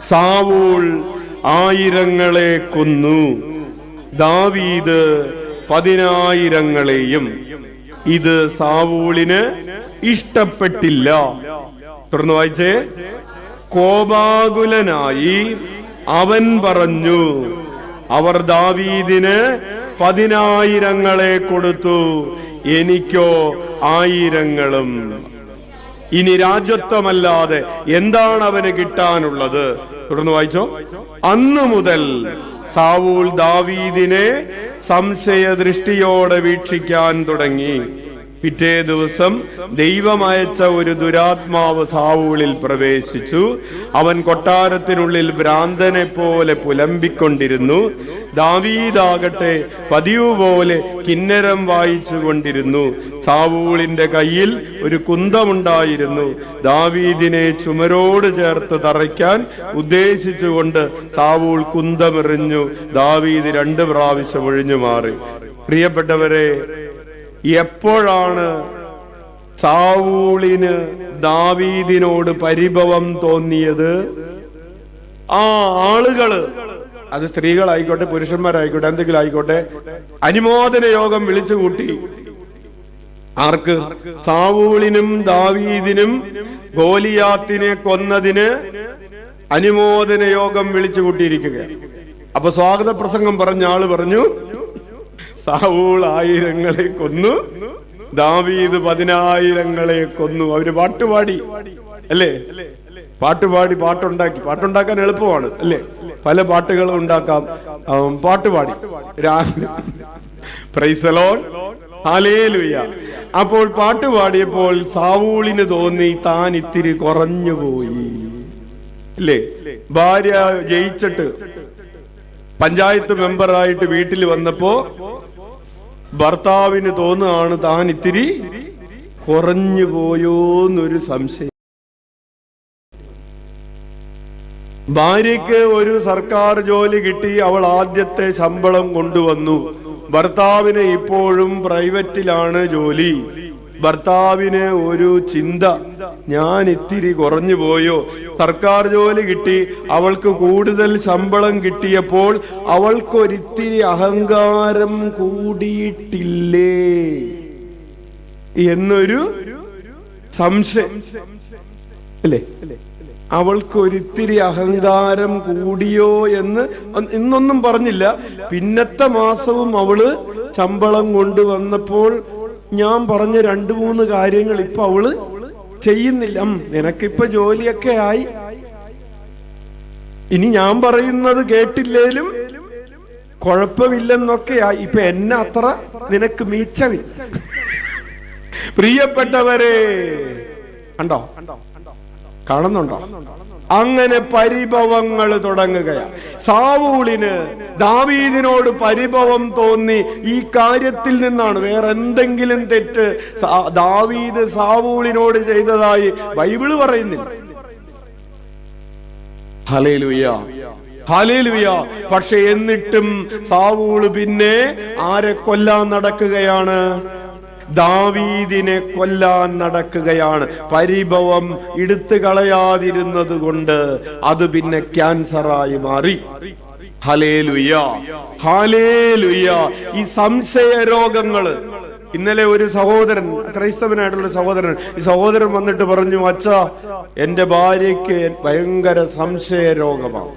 Speaker 1: സാവൂൾ 1000 കൊന്നു, ദാവീദ് 10,000. ഇത് സാവൂളിന് ഇഷ്ടപ്പെട്ടില്ല. തുടർന്ന് വായിച്ചേ. കോപാകുലനായി അവൻ പറഞ്ഞു, അവർ ദാവീദിന് 10,000 കൊടുത്തു, എനിക്കോ 1000. ഇനി രാജ്യത്വമല്ലാതെ എന്താണ് അവന് കിട്ടാനുള്ളത്? തുടർന്ന് വായിച്ചോ. അന്നു മുതൽ സാവൂൾ ദാവീദിനെ സംശയദൃഷ്ടിയോടെ വീക്ഷിക്കാൻ തുടങ്ങി. പിറ്റേ ദിവസം ദൈവമയച്ച ഒരു ദുരാത്മാവ് സാവൂളിൽ പ്രവേശിച്ചു. അവൻ കൊട്ടാരത്തിനുള്ളിൽ ഭ്രാന്തനെ പോലെ പുലമ്പിക്കൊണ്ടിരുന്നു. ദാവീദാകട്ടെ പതിവ് പോലെ കിന്നരം വായിച്ചു കൊണ്ടിരുന്നു. സാവൂളിന്റെ കയ്യിൽ ഒരു കുന്തമുണ്ടായിരുന്നു. ദാവീദിനെ ചുമരോട് ചേർത്ത് തറയ്ക്കാൻ ഉദ്ദേശിച്ചുകൊണ്ട് സാവൂൾ കുന്തമെറിഞ്ഞു. ദാവീദ് 2 പ്രാവശ്യം ഒഴിഞ്ഞു മാറി. പ്രിയപ്പെട്ടവരെ, എപ്പോഴാണ് സാവൂളിന് ദാവീദിനോട് പരിഭവം തോന്നിയത്? ആ ആളുകള്, അത് സ്ത്രീകളായിക്കോട്ടെ പുരുഷന്മാരായിക്കോട്ടെ എന്തെങ്കിലും ആയിക്കോട്ടെ, അനുമോദന യോഗം വിളിച്ചു കൂട്ടി. ആർക്ക്? സാവൂളിനും ദാവീദിനും ഗോലിയാത്തിനെ കൊന്നതിന് അനുമോദന യോഗം വിളിച്ചു കൂട്ടിയിരിക്കുക. അപ്പൊ സ്വാഗത പ്രസംഗം പറഞ്ഞ ആള് പറഞ്ഞു, സാവൂൾ 1000 കൊന്നു, ദാവീദ് 10,000 കൊന്നു. അവര് പാട്ടുപാടി അല്ലേ? പാട്ടുണ്ടാക്കാൻ എളുപ്പമാണ് അല്ലേ? പല പാട്ടുകളും ഉണ്ടാക്കാം. പാട്ടുപാടി പ്രൈസ് ദി ലോർഡ്, ഹല്ലേലൂയ. അപ്പോൾ പാട്ടുപാടിയപ്പോൾ സാവൂളിന് തോന്നി താൻ ഇത്തിരി കുറഞ്ഞുപോയി അല്ലേ? ഭാര്യ ജയിച്ചിട്ട് പഞ്ചായത്ത് മെമ്പറായിട്ട് വീട്ടിൽ വന്നപ്പോ ഭർത്താവിന് തോന്നുകയാണ് താൻ ഇത്തിരി കുറഞ്ഞു പോയോന്നൊരു സംശയം. ഭാര്യയ്ക്ക് ഒരു സർക്കാർ ജോലി കിട്ടി, അവൾ ആദ്യത്തെ ശമ്പളം കൊണ്ടുവന്നു. ഭർത്താവിന് ഇപ്പോഴും പ്രൈവറ്റിലാണ് ജോലി. ഭർത്താവിന് ഒരു ചിന്ത, ഞാൻ ഇത്തിരി കുറഞ്ഞു പോയോ? സർക്കാർ ജോലി കിട്ടി, അവൾക്ക് കൂടുതൽ ശമ്പളം കിട്ടിയപ്പോൾ അവൾക്കൊരിത്തിരി അഹങ്കാരം കൂടിയിട്ടില്ലേ എന്നൊരു സംശയം അല്ലേ? അവൾക്കൊരിത്തിരി അഹങ്കാരം കൂടിയോ എന്ന് ഇന്നൊന്നും പറഞ്ഞില്ല. പിന്നത്തെ മാസവും അവള് ശമ്പളം കൊണ്ടുവന്നപ്പോൾ ഞാൻ പറഞ്ഞ 2-3 കാര്യങ്ങൾ ഇപ്പൊ അവള് ചെയ്യുന്നില്ല. നിനക്കിപ്പൊ ജോലിയൊക്കെ ആയി, ഇനി ഞാൻ പറയുന്നത് കേട്ടില്ലേലും കുഴപ്പമില്ലെന്നൊക്കെയായി. ഇപ്പൊ എന്നെ അത്ര നിനക്ക് മീച്ചമില്ല. പ്രിയപ്പെട്ടവരെ, കണ്ടോ? കാണുന്നുണ്ടോ? അങ്ങനെ പരിഭവങ്ങൾ തുടങ്ങുകയാണ്. സാവൂളിന് ദാവീദിനോട് പരിഭവം തോന്നി. ഈ കാര്യത്തിൽ നിന്നാണ്. വേറെ എന്തെങ്കിലും തെറ്റ് ദാവീദ് സാവൂളിനോട് ചെയ്തതായി ബൈബിള് പറയുന്നില്ല. Hallelujah, hallelujah. പക്ഷെ എന്നിട്ടും സാവൂള് പിന്നെ ആരെ കൊല്ലാൻ നടക്കുകയാണ്? ദാവീദിനെ കൊല്ലാൻ നടക്കുകയാണ്. പരിഭവം എടുത്തു കളയാതിരുന്നത് കൊണ്ട് അത് പിന്നെ ക്യാൻസറായി മാറി. Hallelujah, hallelujah. ഈ സംശയ രോഗങ്ങള്, ഇന്നലെ ഒരു സഹോദരൻ, ക്രൈസ്തവനായിട്ടുള്ള സഹോദരൻ, ഈ സഹോദരൻ വന്നിട്ട് പറഞ്ഞു, അച്ഛാ, എന്റെ ഭാര്യയ്ക്ക് ഭയങ്കര സംശയ രോഗമാണ്.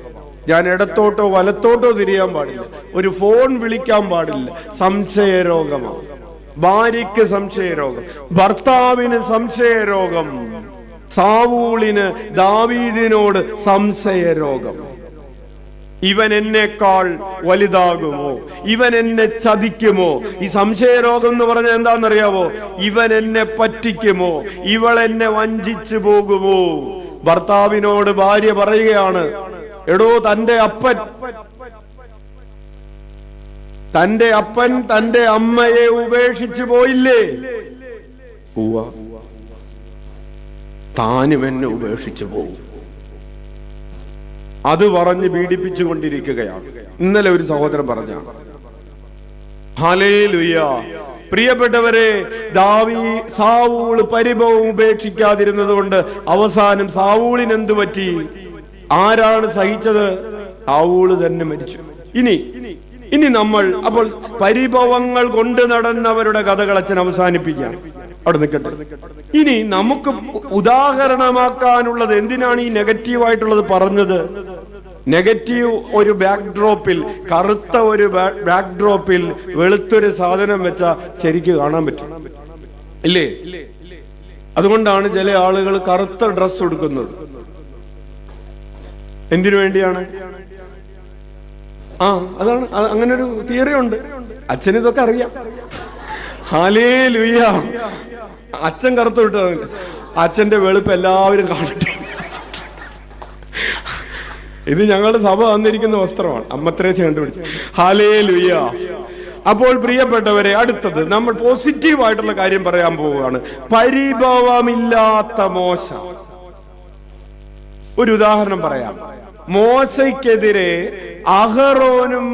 Speaker 1: ഞാൻ ഇടത്തോട്ടോ വലത്തോട്ടോ തിരിയാൻ പാടില്ല, ഒരു ഫോൺ വിളിക്കാൻ പാടില്ല, സംശയ രോഗമാണ്. ഭാര്യയ്ക്ക് സംശയരോഗം, ഭർത്താവിന് സംശയരോഗം, സാവൂളിന് ദാവീദിനോട് സംശയരോഗം. ഇവൻ എന്നെക്കാൾ വലുതാകുമോ? ഇവൻ എന്നെ ചതിക്കുമോ? ഈ സംശയരോഗം എന്ന് പറഞ്ഞാൽ എന്താണെന്നറിയാവോ? ഇവൻ എന്നെ പറ്റിക്കുമോ? ഇവൾ എന്നെ വഞ്ചിച്ചു പോകുമോ? ഭർത്താവിനോട് ഭാര്യ പറയുകയാണ്, എടോ, തന്റെ അപ്പൻ തന്റെ അപ്പൻ തന്റെ അമ്മയെ ഉപേക്ഷിച്ചു പോയില്ലേ? താനും എന്നെ ഉപേക്ഷിച്ചു പോകും. അത് പറഞ്ഞ് പീഡിപ്പിച്ചുകൊണ്ടിരിക്കുകയാണ്. ഇന്നലെ ഒരു സഹോദരൻ പറഞ്ഞാണ്. ഹല്ലേലൂയ. പ്രിയപ്പെട്ടവരെ, സാവൂൾ പരിഭവം ഉപേക്ഷിക്കാതിരുന്നത് കൊണ്ട് അവസാനം സാവൂളിന് എന്തു പറ്റി? ആരാണ് സഹിച്ചത്? സാവൂള് തന്നെ മരിച്ചു. ഇനി നമ്മൾ അപ്പോൾ പരിഭവങ്ങൾ കൊണ്ട് നടന്നവരുടെ കഥകൾ അച്ഛൻ അവസാനിപ്പിക്കാം. അവിടെ നിൽക്കട്ടെ. ഇനി നമുക്ക് ഉദാഹരണമാക്കാനുള്ളത് എന്തിനാണ് ഈ നെഗറ്റീവായിട്ടുള്ളത് പറഞ്ഞത്? നെഗറ്റീവ് ഒരു ബാക്ക്ഡ്രോപ്പിൽ, കറുത്ത ഒരു ബാക്ക്ഡ്രോപ്പിൽ വെളുത്തൊരു സാധനം വെച്ചാൽ ശരിക്ക് കാണാൻ പറ്റും ഇല്ലേ? അതുകൊണ്ടാണ് ചില ആളുകൾ കറുത്ത ഡ്രസ് ഉടുക്കുന്നത്. എന്തിനു വേണ്ടിയാണ്? അതാണ്, അങ്ങനെ ഒരു തിയറി ഉണ്ട്. അച്ഛന് ഇതൊക്കെ അറിയാം. ഹല്ലേലൂയ. അച്ഛൻ കറുത്ത വിട്ടതാണ്. അച്ഛന്റെ വെളുപ്പ് എല്ലാവരും കാണട്ടെ. ഇത് ഞങ്ങളുടെ സഭ വന്നിരിക്കുന്ന വസ്ത്രമാണ്. അമ്മത്രേച്ച കണ്ടുപിടിച്ചു. ഹല്ലേലൂയ. അപ്പോൾ പ്രിയപ്പെട്ടവരെ, അടുത്തത് നമ്മൾ പോസിറ്റീവായിട്ടുള്ള കാര്യം പറയാൻ പോവുകയാണ്. പരിഭവമില്ലാത്ത മോശ. ഒരു ഉദാഹരണം പറയാം. മോശയ്ക്കെതിരെ അഹറോനും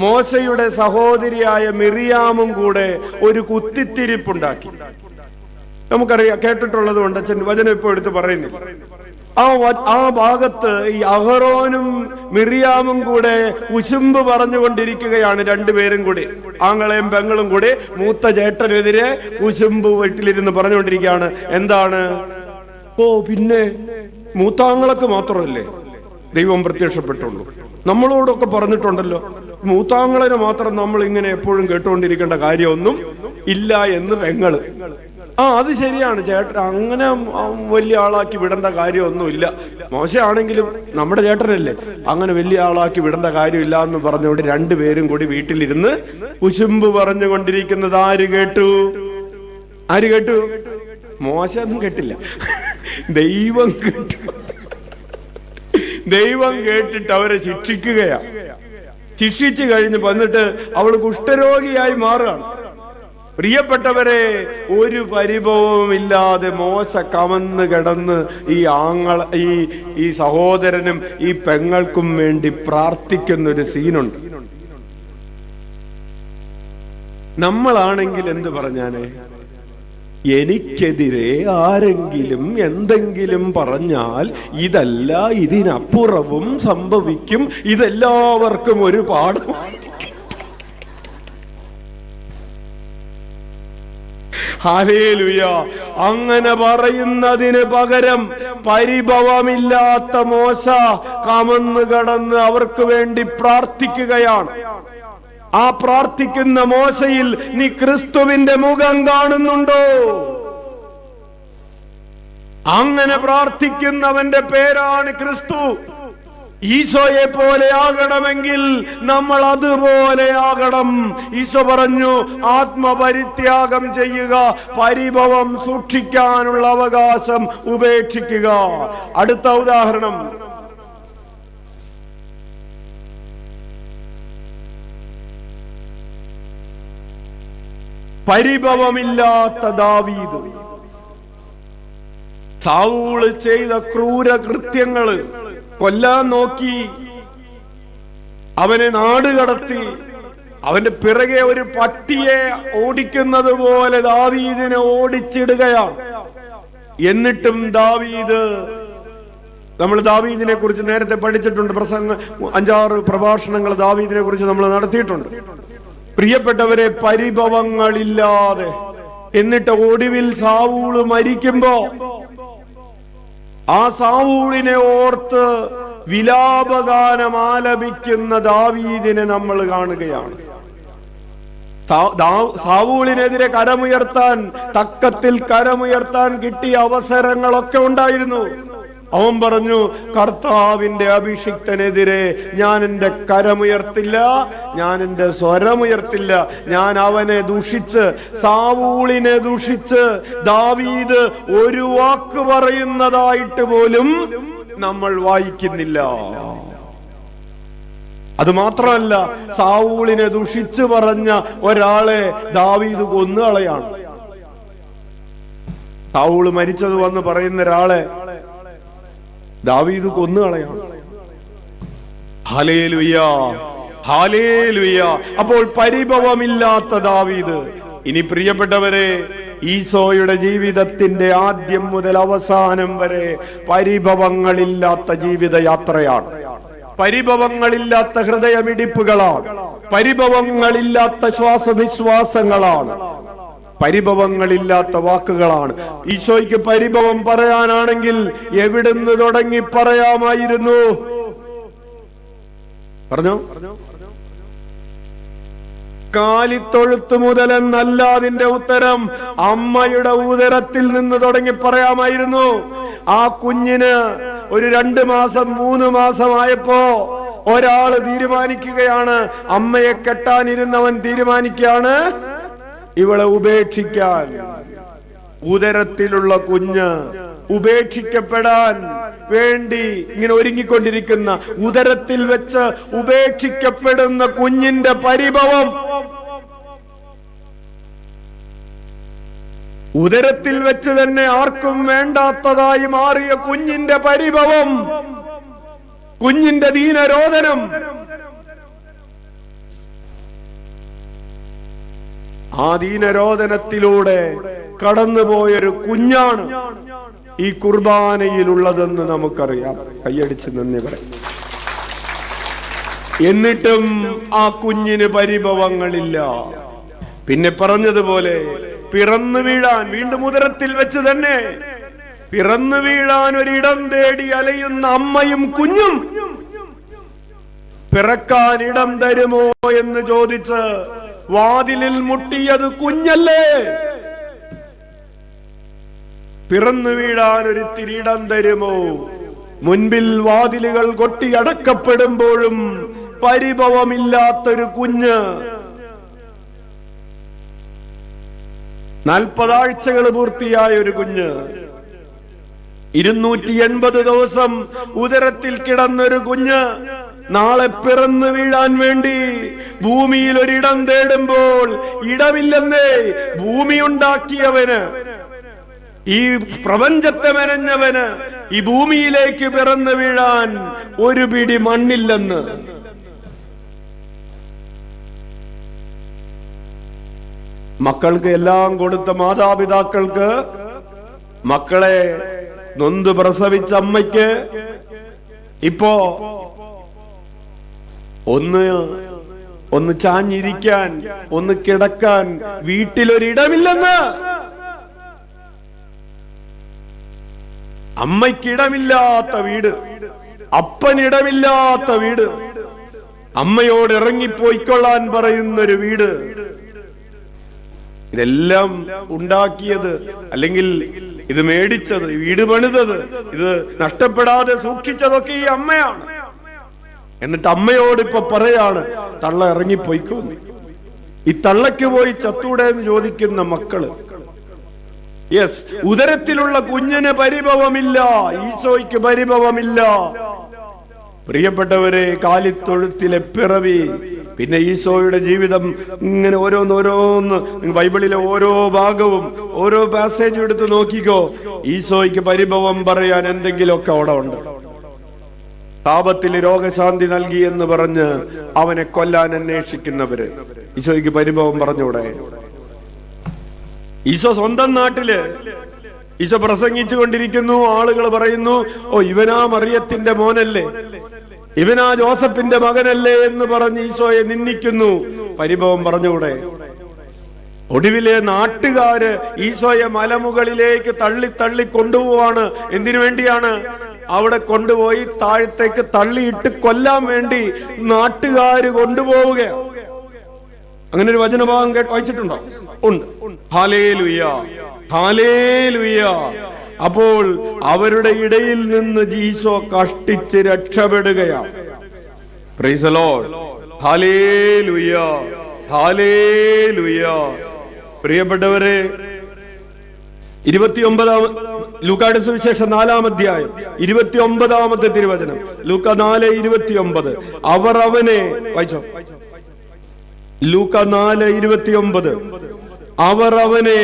Speaker 1: മോശയുടെ സഹോദരിയായ മിറിയാമും കൂടെ ഒരു കുത്തിത്തിരിപ്പുണ്ടാക്കി. നമുക്കറിയാം, കേട്ടിട്ടുള്ളത് കൊണ്ട് അച്ഛൻ വചനം ഇപ്പൊ എടുത്ത് പറയുന്നില്ല. ആ ഭാഗത്ത് ഈ അഹറോനും മിറിയാമും കൂടെ കുശുമ്പ് പറഞ്ഞുകൊണ്ടിരിക്കുകയാണ്. രണ്ടുപേരും കൂടി, ആങ്ങളെയും പെങ്ങളും കൂടി മൂത്ത ചേട്ടനെതിരെ കുശുമ്പ് വീട്ടിലിരുന്ന് പറഞ്ഞുകൊണ്ടിരിക്കുകയാണ്. എന്താണ്? പിന്നെ മൂത്താങ്ങളൊക്കെ മാത്രമല്ലേ ദൈവം പ്രത്യക്ഷപ്പെട്ടുള്ളൂ? നമ്മളോടൊക്കെ പറഞ്ഞിട്ടുണ്ടല്ലോ, മൂത്താങ്ങളെ മാത്രം നമ്മൾ ഇങ്ങനെ എപ്പോഴും കേട്ടുകൊണ്ടിരിക്കേണ്ട കാര്യമൊന്നും ഇല്ല എന്ന് പെങ്ങള്. അത് ശരിയാണ് ചേട്ടൻ, അങ്ങനെ വലിയ ആളാക്കി വിടേണ്ട കാര്യമൊന്നുമില്ല. മോശമാണെങ്കിലും നമ്മുടെ ചേട്ടനല്ലേ, അങ്ങനെ വലിയ ആളാക്കി വിടേണ്ട കാര്യമില്ല എന്ന് പറഞ്ഞുകൊണ്ട് രണ്ടുപേരും കൂടി വീട്ടിലിരുന്ന് കുശുമ്പ് പറഞ്ഞുകൊണ്ടിരിക്കുന്നത് ആര് കേട്ടു? മോശ ഒന്നും കേട്ടില്ല, ദൈവം കേട്ടു. ദൈവം കേട്ടിട്ട് അവരെ ശിക്ഷിക്കുകയാ. ശിക്ഷിച്ചു കഴിഞ്ഞ് വന്നിട്ട് അവൾ കുഷ്ഠരോഗിയായി മാറുകയാണ്. പ്രിയപ്പെട്ടവരെ, ഒരു പരിഭവവും ഇല്ലാതെ മോശ കമന്ന് കിടന്ന് ഈ സഹോദരനും ഈ പെങ്ങൾക്കും വേണ്ടി പ്രാർത്ഥിക്കുന്നൊരു സീനുണ്ട്. നമ്മളാണെങ്കിൽ എന്ത് പറഞ്ഞാലേ? എനിക്കെതിരെ ആരെങ്കിലും എന്തെങ്കിലും പറഞ്ഞാൽ ഇതല്ല ഇതിനപ്പുറവും സംഭവിക്കും, ഇതെല്ലാവർക്കും ഒരു പാഠമാണ്. ഹല്ലേലൂയ. അങ്ങനെ പറയുന്നതിന് പകരം പരിഭവമില്ലാത്ത മോശ കമന്ന് കടന്ന് അവർക്ക് വേണ്ടി പ്രാർത്ഥിക്കുകയാണ്. ആ പ്രാർത്ഥിക്കുന്ന മോശയിൽ നീ ക്രിസ്തുവിന്റെ മുഖം കാണുന്നുണ്ടോ? അങ്ങനെ പ്രാർത്ഥിക്കുന്നവന്റെ പേരാണ് ക്രിസ്തു. ഈശോയെ പോലെ ആകണമെങ്കിൽ നമ്മൾ അതുപോലെ ആകണം. ഈശോ പറഞ്ഞു, ആത്മപരിത്യാഗം ചെയ്യുക, പരിഭവം സൂക്ഷിക്കാനുള്ള അവകാശം ഉപേക്ഷിക്കുക. അടുത്ത ഉദാഹരണം, പരിഭവമില്ലാത്ത ദാവീദ്. സൗള് ചെയ്ത ക്രൂര കൃത്യങ്ങള്, കൊല്ലാൻ നോക്കി, അവനെ നാടുകടത്തി, അവന്റെ പിറകെ ഒരു പട്ടിയെ ഓടിക്കുന്നത് പോലെ ദാവീദിനെ ഓടിച്ചിടുകയാണ്. എന്നിട്ടും നമ്മൾ ദാവീദിനെ കുറിച്ച് നേരത്തെ പഠിച്ചിട്ടുണ്ട്. 5-6 പ്രഭാഷണങ്ങൾ ദാവീദിനെ കുറിച്ച് നമ്മൾ നടത്തിയിട്ടുണ്ട്. പ്രിയപ്പെട്ടവരെ, പരിഭവങ്ങളില്ലാതെ, എന്നിട്ട് ഒടുവിൽ സാവൂള് മരിക്കുമ്പോ ആ സാവൂളിനെ ഓർത്ത് വിലാപഗാനം ആലപിക്കുന്ന ദാവീദിനെ നമ്മൾ കാണുകയാണ്. സാവൂളിനെതിരെ കരമുയർത്താൻ, തക്കത്തിൽ കരമുയർത്താൻ കിട്ടിയ അവസരങ്ങളൊക്കെ ഉണ്ടായിരുന്നു. അവൻ പറഞ്ഞു, കർത്താവിന്റെ അഭിഷിക്തനെതിരെ ഞാൻ എന്റെ കരമുയർത്തില്ല, ഞാൻ എന്റെ സ്വരമുയർത്തില്ല. ഞാൻ അവനെ ദുഷിച്ച്, സാവൂളിനെ ദുഷിച്ച് ദാവീദ് ഒരു വാക്ക് പറയുന്നതായിട്ട് പോലും നമ്മൾ വായിക്കുന്നില്ല. അത് മാത്രമല്ല, സാവൂളിനെ ദുഷിച്ചു പറഞ്ഞ ഒരാളെ ദാവീദ് കൊന്നുകളയാണ്. സാവൂള് മരിച്ചത് വന്ന് പറയുന്ന ഒരാളെ ദാവീദ് കൊന്നുകളയാണ്. Hallelujah, hallelujah. അപ്പോൾ പരിഭവമില്ലാത്ത ദാവീദ്. ഇനി പ്രിയപ്പെട്ടവരെ, ഈശോയുടെ ജീവിതത്തിന്റെ ആദ്യം മുതൽ അവസാനം വരെ പരിഭവങ്ങളില്ലാത്ത ജീവിതയാത്രയാണ്. പരിഭവങ്ങളില്ലാത്ത ഹൃദയമിടിപ്പുകളാണ്, പരിഭവങ്ങളില്ലാത്ത ശ്വാസനിശ്വാസങ്ങളാണ്, പരിഭവങ്ങളില്ലാത്ത വാക്കുകളാണ്. ഈശോയ്ക്ക് പരിഭവം പറയാനാണെങ്കിൽ എവിടുന്ന് തുടങ്ങി പറയാമായിരുന്നു? പറഞ്ഞോ. കാലിത്തൊഴുത്ത് മുതൽ എന്നല്ല അതിന്റെ ഉത്തരം. അമ്മയുടെ ഉദരത്തിൽ നിന്ന് തുടങ്ങി പറയാമായിരുന്നു. ആ കുഞ്ഞിന് ഒരു 2 മാസം 3 മാസമായപ്പോ ഒരാള് തീരുമാനിക്കുകയാണ്, അമ്മയെ കെട്ടാനിരുന്നവൻ തീരുമാനിക്കുകയാണ് ഇവളെ ഉപേക്ഷിക്കാൻ. ഉദരത്തിലുള്ള കുഞ്ഞ് ഉപേക്ഷിക്കപ്പെടാൻ വേണ്ടി ഇങ്ങനെ ഒരുങ്ങിക്കൊണ്ടിരിക്കുന്ന, ഉദരത്തിൽ വെച്ച് ഉപേക്ഷിക്കപ്പെടുന്ന കുഞ്ഞിന്റെ പരിഭവം, ഉദരത്തിൽ വെച്ച് തന്നെ ആർക്കും വേണ്ടാത്തതായി മാറിയ കുഞ്ഞിന്റെ പരിഭവം, കുഞ്ഞിന്റെ ദീനരോധനം, ആ ദീനരോധനത്തിലൂടെ കടന്നുപോയൊരു കുഞ്ഞാണ് ഈ കുർബാനയിലുള്ളതെന്ന് നമുക്കറിയാം. കൈയടിച്ച് നന്ദി പറയും. എന്നിട്ടും ആ കുഞ്ഞിന് പരിഭവങ്ങളില്ല. പിന്നെ പറഞ്ഞതുപോലെ പിറന്നു വീഴാൻ, വീണ്ടും ഉദരത്തിൽ വെച്ച് തന്നെ പിറന്നു വീഴാൻ ഒരിടം തേടി അലയുന്ന അമ്മയും കുഞ്ഞും, പിറക്കാൻ ഇടം തരുമോ എന്ന് ചോദിച്ച് വാതിലിൽ മുട്ടിയത് കുഞ്ഞല്ലേ? പിറന്നു വീഴാൻ ഒരിത്തിരി ഇടം തരുമോ? മുൻപിൽ വാതിലുകൾ കൊട്ടിയടക്കപ്പെടുമ്പോഴും പരിഭവമില്ലാത്തൊരു കുഞ്ഞ്, 40 ആഴ്ചകൾ പൂർത്തിയായ ഒരു കുഞ്ഞ്, 280 ദിവസം ഉദരത്തിൽ കിടന്നൊരു കുഞ്ഞ്, നാളെ പിറന്നു വീഴാൻ വേണ്ടി ഭൂമിയിൽ ഒരിടം തേടുമ്പോൾ ഇടമില്ലെന്നേ ഭൂമി ഉണ്ടാക്കിയവന്, ഈ പ്രപഞ്ചത്തെ മെനഞ്ഞവന് ഈ ഭൂമിയിലേക്ക് പിറന്നു വീഴാൻ ഒരു പിടി മണ്ണില്ലെന്ന്. മക്കൾക്ക് എല്ലാം കൊടുത്ത മാതാപിതാക്കൾക്ക്, മക്കളെ നൊന്ത് പ്രസവിച്ച അമ്മയ്ക്ക് ഇപ്പോ ഒന്ന് ചാഞ്ഞിരിക്കാൻ, ഒന്ന് കിടക്കാൻ വീട്ടിലൊരിടമില്ലെന്ന്. അമ്മയ്ക്കിടമില്ലാത്ത വീട്, അപ്പനിടമില്ലാത്ത വീട്, അമ്മയോട് ഇറങ്ങിപ്പോയിക്കൊള്ളാൻ പറയുന്നൊരു വീട്. ഇതെല്ലാം ഉണ്ടാക്കിയത്, അല്ലെങ്കിൽ ഇത് മേടിച്ചത്, വീട് പണിതത്, ഇത് നഷ്ടപ്പെടാതെ സൂക്ഷിച്ചതൊക്കെ ഈ അമ്മയാണ്. എന്നിട്ട് അമ്മയോട് ഇപ്പൊ പറയാണ്, തള്ള ഇറങ്ങിപ്പോയിക്കോന്ന്. ഈ തള്ളക്ക് പോയി ചത്തൂടെ എന്ന് ചോദിക്കുന്ന മക്കള്. യെസ്, ഉദരത്തിലുള്ള കുഞ്ഞിന് പരിഭവമില്ല, ഈശോയ്ക്ക് പരിഭവമില്ല. പ്രിയപ്പെട്ടവരെ, കാലിത്തൊഴുത്തിലെ പിറവി, പിന്നെ ഈശോയുടെ ജീവിതം, ഇങ്ങനെ ഓരോന്നോരോന്ന് ബൈബിളിലെ ഓരോ ഭാഗവും ഓരോ പാസേജും എടുത്ത് നോക്കിക്കോ. ഈശോയ്ക്ക് പരിഭവം പറയാൻ എന്തെങ്കിലുമൊക്കെ അവിടെ ഉണ്ട്. താപത്തിൽ രോഗശാന്തി നൽകി എന്ന് പറഞ്ഞ് അവനെ കൊല്ലാൻ അന്വേഷിക്കുന്നവര്, ഈശോയ്ക്ക് പരിഭവം പറഞ്ഞൂടെ? ഈശോ സ്വന്തം നാട്ടില് ഈശോ പ്രസംഗിച്ചു കൊണ്ടിരിക്കുന്നു. ആളുകൾ പറയുന്നു, ഓ ഇവനാ മറിയത്തിന്റെ മോനല്ലേ, ഇവനാ ജോസഫിന്റെ മകനല്ലേ എന്ന് പറഞ്ഞ് ഈശോയെ നിന്ദിക്കുന്നു. പരിഭവം പറഞ്ഞൂടെ? ഒടുവിലെ നാട്ടുകാര് ഈശോയെ മലമുകളിലേക്ക് തള്ളി തള്ളി കൊണ്ടുപോവാണ്. എന്തിനു വേണ്ടിയാണ്? അവിടെ കൊണ്ടുപോയി താഴത്തേക്ക് തള്ളിയിട്ട് കൊല്ലാൻ വേണ്ടി നാട്ടുകാര് കൊണ്ടുപോവുകയാണ്. അങ്ങനെ ഒരു വചനഭാഗം വായിച്ചിട്ടുണ്ടോ? ഉണ്ട്. Hallelujah, hallelujah. അപ്പോൾ അവരുടെ ഇടയിൽ നിന്ന് ഈശോ കഷ്ടിച്ച് രക്ഷപ്പെടുകയാണ്. Praise the Lord. Hallelujah, hallelujah. പ്രിയപ്പെട്ടവരെ, 29 ലൂക്കായുടെ സുവിശേഷം 4-ാം അധ്യായം 29-ാമത്തെ തിരുവചനം. ലൂക്ക 4:29. അവർ അവനെ വായിച്ചോ. ലൂക്ക 4:29. അവർ അവനെ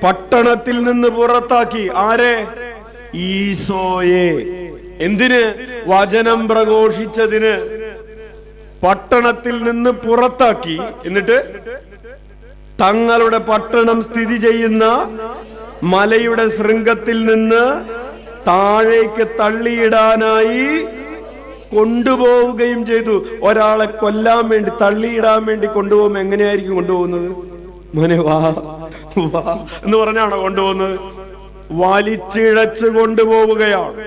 Speaker 1: പട്ടണത്തിൽ നിന്ന് പുറത്താക്കി. ആരെ? ഈശോയെ. എന്തിന്? വചനം പ്രഘോഷിച്ചതിന്. പട്ടണത്തിൽ നിന്ന് പുറത്താക്കി. എന്നിട്ട് തങ്ങളുടെ പട്ടണം സ്ഥിതി ചെയ്യുന്ന മലയുടെ ശൃംഗത്തിൽ നിന്ന് താഴേക്ക് തള്ളിയിടാനായി കൊണ്ടുപോവുകയും ചെയ്തു. ഒരാളെ കൊല്ലാൻ വേണ്ടി, തള്ളിയിടാൻ വേണ്ടി കൊണ്ടുപോകുമ്പോൾ എങ്ങനെയായിരിക്കും കൊണ്ടുപോകുന്നത്? മോനെ വാ വാ എന്ന് പറഞ്ഞാണോ കൊണ്ടുപോകുന്നത്? വലിച്ചിഴച്ച് കൊണ്ടുപോവുകയാണ്.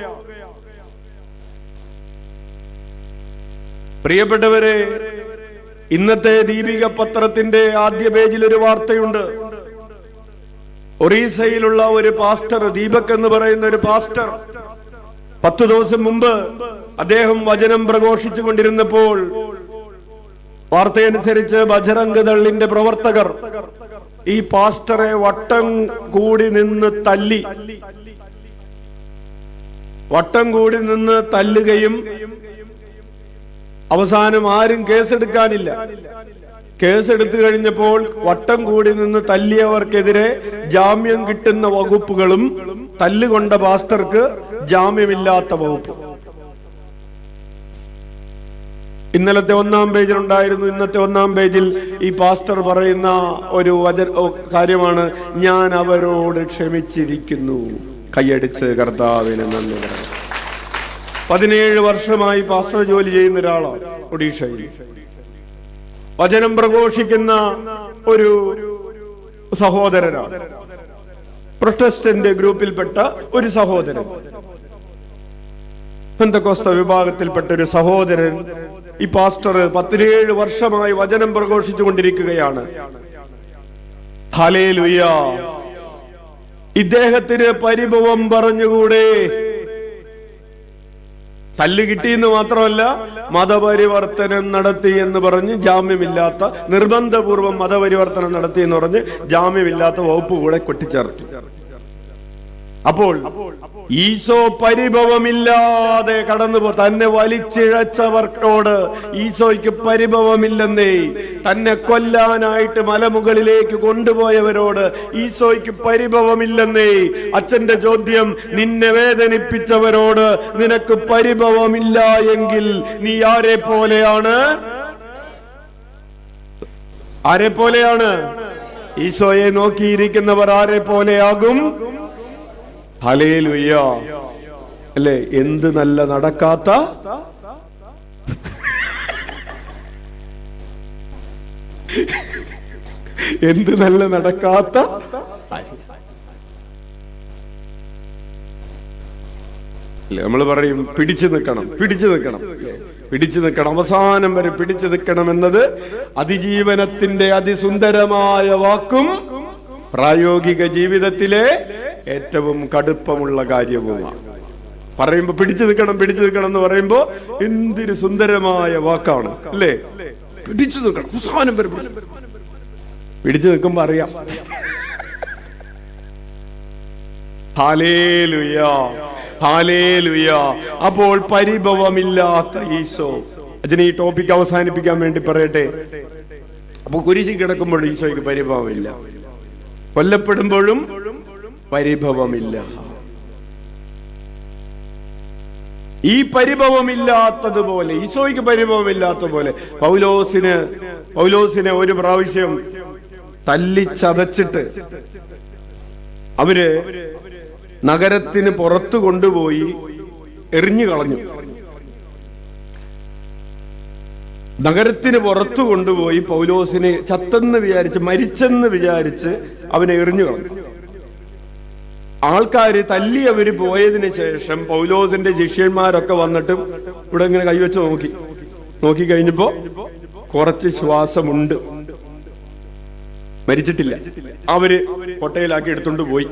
Speaker 1: പ്രിയപ്പെട്ടവരെ, ഇന്നത്തെ ദീപിക പത്രത്തിന്റെ ആദ്യ പേജിൽ ഒരു വാർത്തയുണ്ട്. ഒറീസയിലുള്ള ഒരു പാസ്റ്റർ, ദീപക് എന്ന് പറയുന്ന ഒരു പാസ്റ്റർ, 10 ദിവസം മുമ്പ് അദ്ദേഹം വചനം പ്രഘോഷിച്ചു കൊണ്ടിരുന്നപ്പോൾ വാർത്തയനുസരിച്ച് ബജറംഗ് ദളിന്റെ പ്രവർത്തകർ ഈ പാസ്റ്ററെ വട്ടം കൂടി നിന്ന് തല്ലുകയും അവസാനം ആരും കേസെടുക്കാനില്ല. കേസെടുത്തു കഴിഞ്ഞപ്പോൾ വട്ടം കൂടി നിന്ന് തല്ലിയവർക്കെതിരെ ജാമ്യം കിട്ടുന്ന വകുപ്പുകളും തല്ലുകൊണ്ട പാസ്റ്റർക്ക് ജാമ്യമില്ലാത്ത വകുപ്പ്. ഇന്നലത്തെ 1-ാം പേജിലുണ്ടായിരുന്നു. ഇന്നത്തെ 1-ാം പേജിൽ ഈ പാസ്റ്റർ പറയുന്ന ഒരു കാര്യമാണ്, ഞാൻ അവരോട് ക്ഷമിച്ചിരിക്കുന്നു. കൈയടിച്ച് കർത്താവിന് നന്ദി പറയാം. 17 വർഷമായി പാസ്റ്റർ ജോലി ചെയ്യുന്ന ഒരാളാണ് ഒഡീഷയിൽ. വചനം പ്രഘോഷിക്കുന്ന ഒരു സഹോദരനാണ്. പ്രൊട്ടസ്റ്റന്റ് ഗ്രൂപ്പിൽപ്പെട്ട ഒരു സഹോദരൻ, പെന്തക്കോസ്ത വിഭാഗത്തിൽപ്പെട്ട ഒരു സഹോദരൻ. ഈ പാസ്റ്റർ 17 വർഷമായി വചനം പ്രഘോഷിച്ചു കൊണ്ടിരിക്കുകയാണ്. ഹല്ലേലൂയ. ഇദ്ദേഹത്തിന് പരിഭവം പറഞ്ഞുകൂടെ? തല്ല് കിട്ടിയെന്ന് മാത്രമല്ല, മതപരിവർത്തനം നടത്തി എന്ന് പറഞ്ഞ് ജാമ്യമില്ലാത്ത, നിർബന്ധപൂർവം മതപരിവർത്തനം നടത്തി എന്ന് പറഞ്ഞ് ജാമ്യമില്ലാത്ത വകുപ്പ് കൂടെ കൊട്ടിച്ചേർത്തു. അപ്പോൾ ഈശോ പരിഭവമില്ലാതെ കടന്നു തന്നെ വലിച്ചിഴച്ചവർക്കോട് ഈശോയ്ക്ക് പരിഭവമില്ലെന്നേ. തന്നെ കൊല്ലാനായിട്ട് മലമുകളിലേക്ക് കൊണ്ടുപോയവരോട് ഈശോയ്ക്ക് പരിഭവമില്ലെന്നേ. അച്ഛന്റെ ചോദ്യം, നിന്നെ വേദനിപ്പിച്ചവരോട് നിനക്ക് പരിഭവമില്ല എങ്കിൽ നീ ആരെ പോലെയാണ്? ആരെ പോലെയാണ്? ഈശോയെ നോക്കിയിരിക്കുന്നവർ ആരെ പോലെയാകും? ഹല്ലേലൂയ. അല്ലേ? എന്ത് നല്ല നടക്കാത്ത, എന്ത് നല്ല നടക്കാത്ത. നമ്മൾ പറയും പിടിച്ചു നിൽക്കണം, പിടിച്ചു നിൽക്കണം, പിടിച്ചു നിൽക്കണം, അവസാനം വരെ പിടിച്ചു നിൽക്കണം എന്നത് അതിജീവനത്തിന്റെ അതിസുന്ദരമായ വാക്കും പ്രായോഗിക ജീവിതത്തിലെ ഏറ്റവും കടുപ്പമുള്ള കാര്യവുമാണ്. പറയുമ്പോ പിടിച്ചു നിൽക്കണം, പിടിച്ചു നിൽക്കണം എന്ന് പറയുമ്പോ എന്തൊരു സുന്ദരമായ വാക്കാണ് അല്ലേ? പിടിച്ചു നിൽക്കണം, അവസാനം വരെ പിടിച്ചു നിൽക്കുമ്പോ അറിയാം. Hallelujah, hallelujah. അപ്പോൾ പരിഭവമില്ലാത്ത ഈശോ. അച്ഛനെ ഈ ടോപ്പിക് അവസാനിപ്പിക്കാൻ വേണ്ടി പറയട്ടെ. അപ്പൊ കുരിശിൽ കിടക്കുമ്പോൾ ഈശോയ്ക്ക് പരിഭവമില്ല, കൊല്ലപ്പെടുമ്പോഴും പരിഭവമില്ല. ഈ പരിഭവമില്ലാത്തതുപോലെ, ഈശോയ്ക്ക് പരിഭവമില്ലാത്ത പോലെ പൗലോസിനെ ഒരു പ്രാവശ്യം തല്ലിച്ചതച്ചിട്ട് അവര് നഗരത്തിന് പുറത്തു കൊണ്ടുപോയി എറിഞ്ഞു കളഞ്ഞു. നഗരത്തിന് പുറത്തു കൊണ്ടുപോയി പൗലോസിനെ ചത്തെന്ന് വിചാരിച്ച്, മരിച്ചെന്ന് വിചാരിച്ച് അവനെ എറിഞ്ഞു കളഞ്ഞു. ആൾക്കാര് തല്ലി അവര് പോയതിന് ശേഷം പൗലോസിന്റെ ശിഷ്യന്മാരൊക്കെ വന്നിട്ട് ഇവിടെ ഇങ്ങനെ കൈവച്ച് നോക്കി കഴിഞ്ഞപ്പോ കുറച്ച് ശ്വാസമുണ്ട്, മരിച്ചിട്ടില്ല. അവര് കൊട്ടയിലാക്കി എടുത്തോണ്ട് പോയി,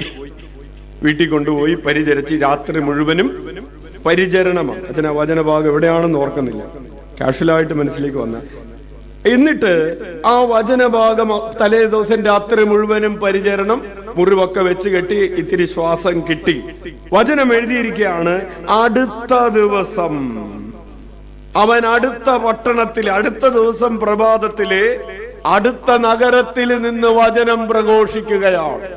Speaker 1: വീട്ടിൽ കൊണ്ടുപോയി പരിചരിച്ച് രാത്രി മുഴുവനും പരിചരണമാണ്. അച്ഛന വചനഭാഗം എവിടെയാണെന്ന് ഓർക്കുന്നില്ല, കാഷ്വലായിട്ട് മനസ്സിലേക്ക് വന്ന. എന്നിട്ട് ആ വചനഭാഗം തലേ ദിവസം രാത്രി മുഴുവനും പരിചരണം, മുറിവൊക്കെ വെച്ച് കെട്ടി ഇത്തിരി ശ്വാസം കിട്ടി. വചനം എഴുതിയിരിക്കുകയാണ്, അടുത്ത ദിവസം അവൻ അടുത്ത പട്ടണത്തിൽ, അടുത്ത ദിവസം പ്രഭാതത്തില് അടുത്ത നഗരത്തിൽ നിന്ന് വചനം പ്രഘോഷിക്കുകയാണ്.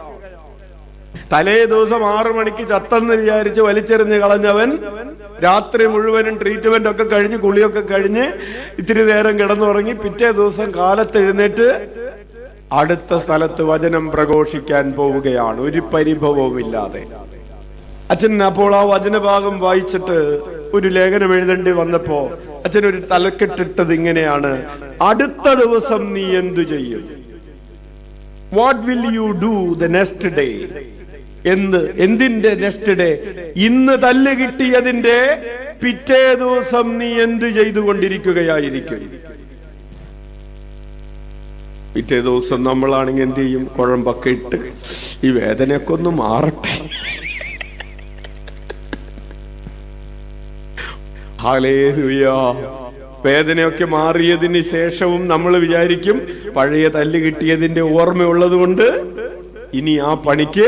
Speaker 1: തലേ ദിവസം 6 മണിക്ക് ചത്തെന്ന് വിചാരിച്ച് വലിച്ചെറിഞ്ഞ് കളഞ്ഞവൻ രാത്രി മുഴുവനും ട്രീറ്റ്മെന്റ് ഒക്കെ കഴിഞ്ഞ് കുളിയൊക്കെ കഴിഞ്ഞ് ഇത്തിരി നേരം കിടന്നുറങ്ങി. പിറ്റേ ദിവസം കാലത്ത് എഴുന്നേറ്റ് അടുത്ത സ്ഥലത്ത് വചനം പ്രഘോഷിക്കാൻ പോവുകയാണ്, ഒരു പരിഭവവുമില്ലാതെ. അച്ഛൻ അപ്പോൾ ആ വചനഭാഗം വായിച്ചിട്ട് ഒരു ലേഖനം എഴുതേണ്ടി വന്നപ്പോ അച്ഛൻ ഒരു തലക്കെട്ടിട്ടത് ഇങ്ങനെയാണ്, അടുത്ത ദിവസം നീ എന്തു ചെയ്യും? What will you do the next day? എന്തിന്റെ നെക്സ്റ്റ് ഡേ? ഇന്ന് തല്ല് കിട്ടിയതിന്റെ പിറ്റേ ദിവസം നീ എന്ത് ചെയ്തുകൊണ്ടിരിക്കുകയായിരിക്കും? പിറ്റേ ദിവസം നമ്മളാണെങ്കിൽ എന്ത് ചെയ്യും? കുഴമ്പൊക്കെ ഇട്ട് ഈ വേദനയൊക്കെ ഒന്ന് മാറട്ടെ, ഹല്ലേലൂയ. വേദനയൊക്കെ മാറിയതിന് ശേഷവും നമ്മൾ വിചാരിക്കും പഴയ തല്ല് കിട്ടിയതിന്റെ ഓർമ്മയുള്ളത് കൊണ്ട് ഇനി ആ പണിക്ക്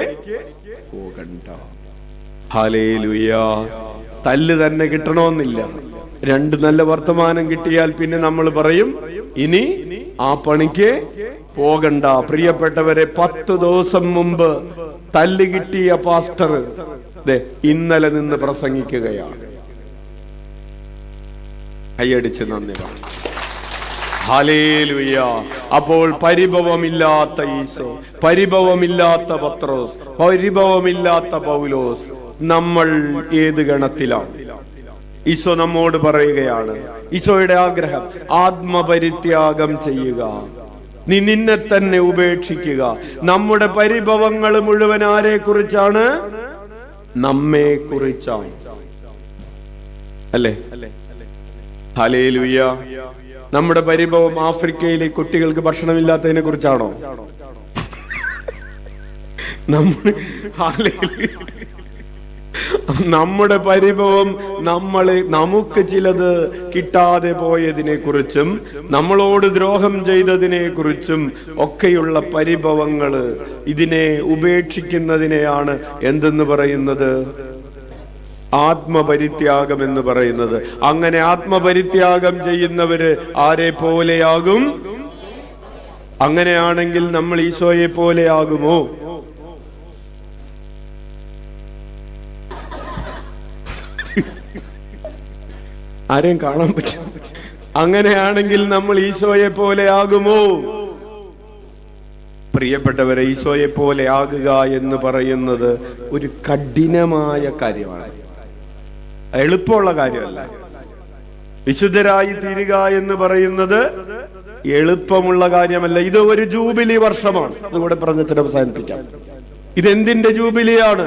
Speaker 1: പോകണ്ട. ഹല്ലേലൂയ. തല്ല് തന്നെ കിട്ടണമെന്നില്ല. 2 നല്ല വർത്തമാനം കിട്ടിയാൽ പിന്നെ നമ്മൾ പറയും ഇനി ആ പണിക്ക് പോകണ്ട. പ്രിയപ്പെട്ടവരെ, 10 ദിവസം മുമ്പ് തല്ല് കിട്ടിയ പാസ്റ്റർ ഇന്നലെ നിന്ന് പ്രസംഗിക്കുകയാണ്. കൈയടിച്ച് നന്ദി പറഞ്ഞു. ഹല്ലേലൂയ. അപ്പോൾ പരിഭവമില്ലാത്ത ഈശോ, പരിഭവമില്ലാത്ത പത്രോസ്, പരിഭവമില്ലാത്ത പൗലോസ്, നമ്മൾ ഏത് ഗണത്തിലാണ്? ഈശോ നമ്മോട് പറയുകയാണ്, ഈശോയുടെ ആഗ്രഹം ആത്മപരിത്യാഗം ചെയ്യുക, നീ നിന്നെ തന്നെ ഉപേക്ഷിക്കുക. നമ്മുടെ പരിഭവങ്ങൾ മുഴുവൻ ആരെ കുറിച്ചാണ്? നമ്മെ കുറിച്ചാണ്, അല്ലേ? ഹല്ലേലൂയ. നമ്മുടെ പരിഭവം ആഫ്രിക്കയിലെ കുട്ടികൾക്ക് ഭക്ഷണമില്ലാത്തതിനെ കുറിച്ചാണോ? നമ്മുടെ പരിഭവം നമുക്ക് ചിലത് കിട്ടാതെ പോയതിനെ കുറിച്ചും നമ്മളോട് ദ്രോഹം ചെയ്തതിനെ കുറിച്ചും ഒക്കെയുള്ള പരിഭവങ്ങള്, ഇതിനെ ഉപേക്ഷിക്കുന്നതിനെയാണ് എന്തെന്ന് പറയുന്നത്? ആത്മപരിത്യാഗം എന്ന് പറയുന്നത്. അങ്ങനെ ആത്മപരിത്യാഗം ചെയ്യുന്നവര് ആരെ പോലെയാകും? അങ്ങനെയാണെങ്കിൽ നമ്മൾ ഈശോയെ പോലെയാകുമോ? ആരെയും കാണാൻ പറ്റും? അങ്ങനെയാണെങ്കിൽ നമ്മൾ ഈശോയെ പോലെയാകുമോ? പ്രിയപ്പെട്ടവരെ, ഈശോയെ പോലെ ആകുക എന്ന് പറയുന്നത് ഒരു കഠിനമായ കാര്യമാണ്, എളുപ്പമുള്ള കാര്യമല്ല. വിശുദ്ധരായി തീരുക എന്ന് പറയുന്നത് എളുപ്പമുള്ള കാര്യമല്ല. ഇത് ഒരു ജൂബിലി വർഷമാണ്. അതുകൂടെ പറഞ്ഞിട്ട് അവസാനിപ്പിക്കാം. ഇതെന്തിന്റെ ജൂബിലിയാണ്?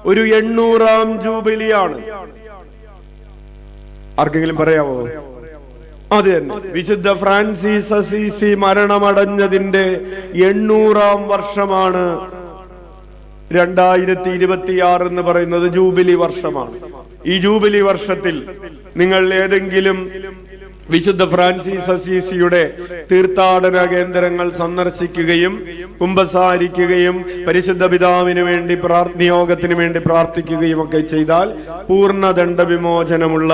Speaker 1: ഒരു 800-ാം ജൂബിലിയാണ്. ആർക്കെങ്കിലും പറയാവോ? അത് തന്നെ, വിശുദ്ധ ഫ്രാൻസിസ് അസീസി മരണമടഞ്ഞതിന്റെ 800-ാം വർഷമാണ് 2026 എന്ന് പറയുന്നത്. ജൂബിലി വർഷമാണ്. ഈ ജൂബിലി വർഷത്തിൽ നിങ്ങൾ ഏതെങ്കിലും വിശുദ്ധ ഫ്രാൻസിസ് അസീസിയുടെ തീർത്ഥാടന കേന്ദ്രങ്ങൾ സന്ദർശിക്കുകയും കുമ്പസാരിക്കുകയും പരിശുദ്ധ പിതാവിന് വേണ്ടി നിയോഗത്തിന് വേണ്ടി പ്രാർത്ഥിക്കുകയും ഒക്കെ ചെയ്താൽ പൂർണ്ണ ദണ്ഡവിമോചനമുള്ള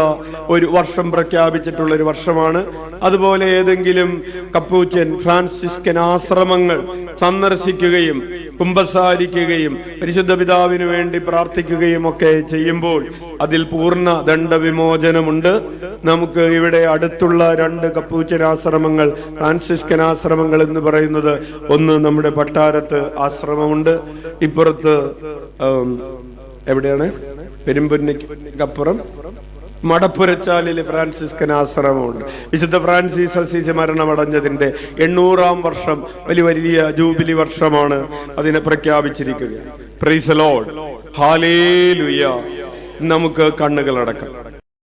Speaker 1: ഒരു വർഷം പ്രഖ്യാപിച്ചിട്ടുള്ള ഒരു വർഷമാണ്. അതുപോലെ ഏതെങ്കിലും കപ്പൂച്ചൻ ഫ്രാൻസിസ്കൻ ആശ്രമങ്ങൾ സന്ദർശിക്കുകയും കുമ്പസാരിക്കുകയും പരിശുദ്ധ പിതാവിന് വേണ്ടി പ്രാർത്ഥിക്കുകയും ഒക്കെ ചെയ്യുമ്പോൾ അതിൽ പൂർണ്ണ ദണ്ഡവിമോചനമുണ്ട്. നമുക്ക് ഇവിടെ അടുത്തുള്ള 2 കപ്പൂച്ചൻ ആശ്രമങ്ങൾ, ഫ്രാൻസിസ്കൻ ആശ്രമങ്ങൾ എന്ന് പറയുന്നത്, ഒന്ന് നമ്മുടെ പട്ടാരത്ത് ആശ്രമമുണ്ട്, ഇപ്പുറത്ത് എവിടെയാണ്, പെരുമ്പുന്നയ്ക്കപ്പുറം മടപ്പുരച്ചാലിലെ ഫ്രാൻസിസ്കൻ ആശ്രമമുണ്ട്. വിശുദ്ധ ഫ്രാൻസിസ് അസീസി മരണമടഞ്ഞതിന്റെ 800-ാം വർഷം വലിയ ജൂബിലി വർഷമാണ് അതിനെ പ്രഖ്യാപിച്ചിരിക്കുക. Praise the Lord. ഹല്ലേലൂയ. നമുക്ക് കണ്ണുകൾ അടക്കാം.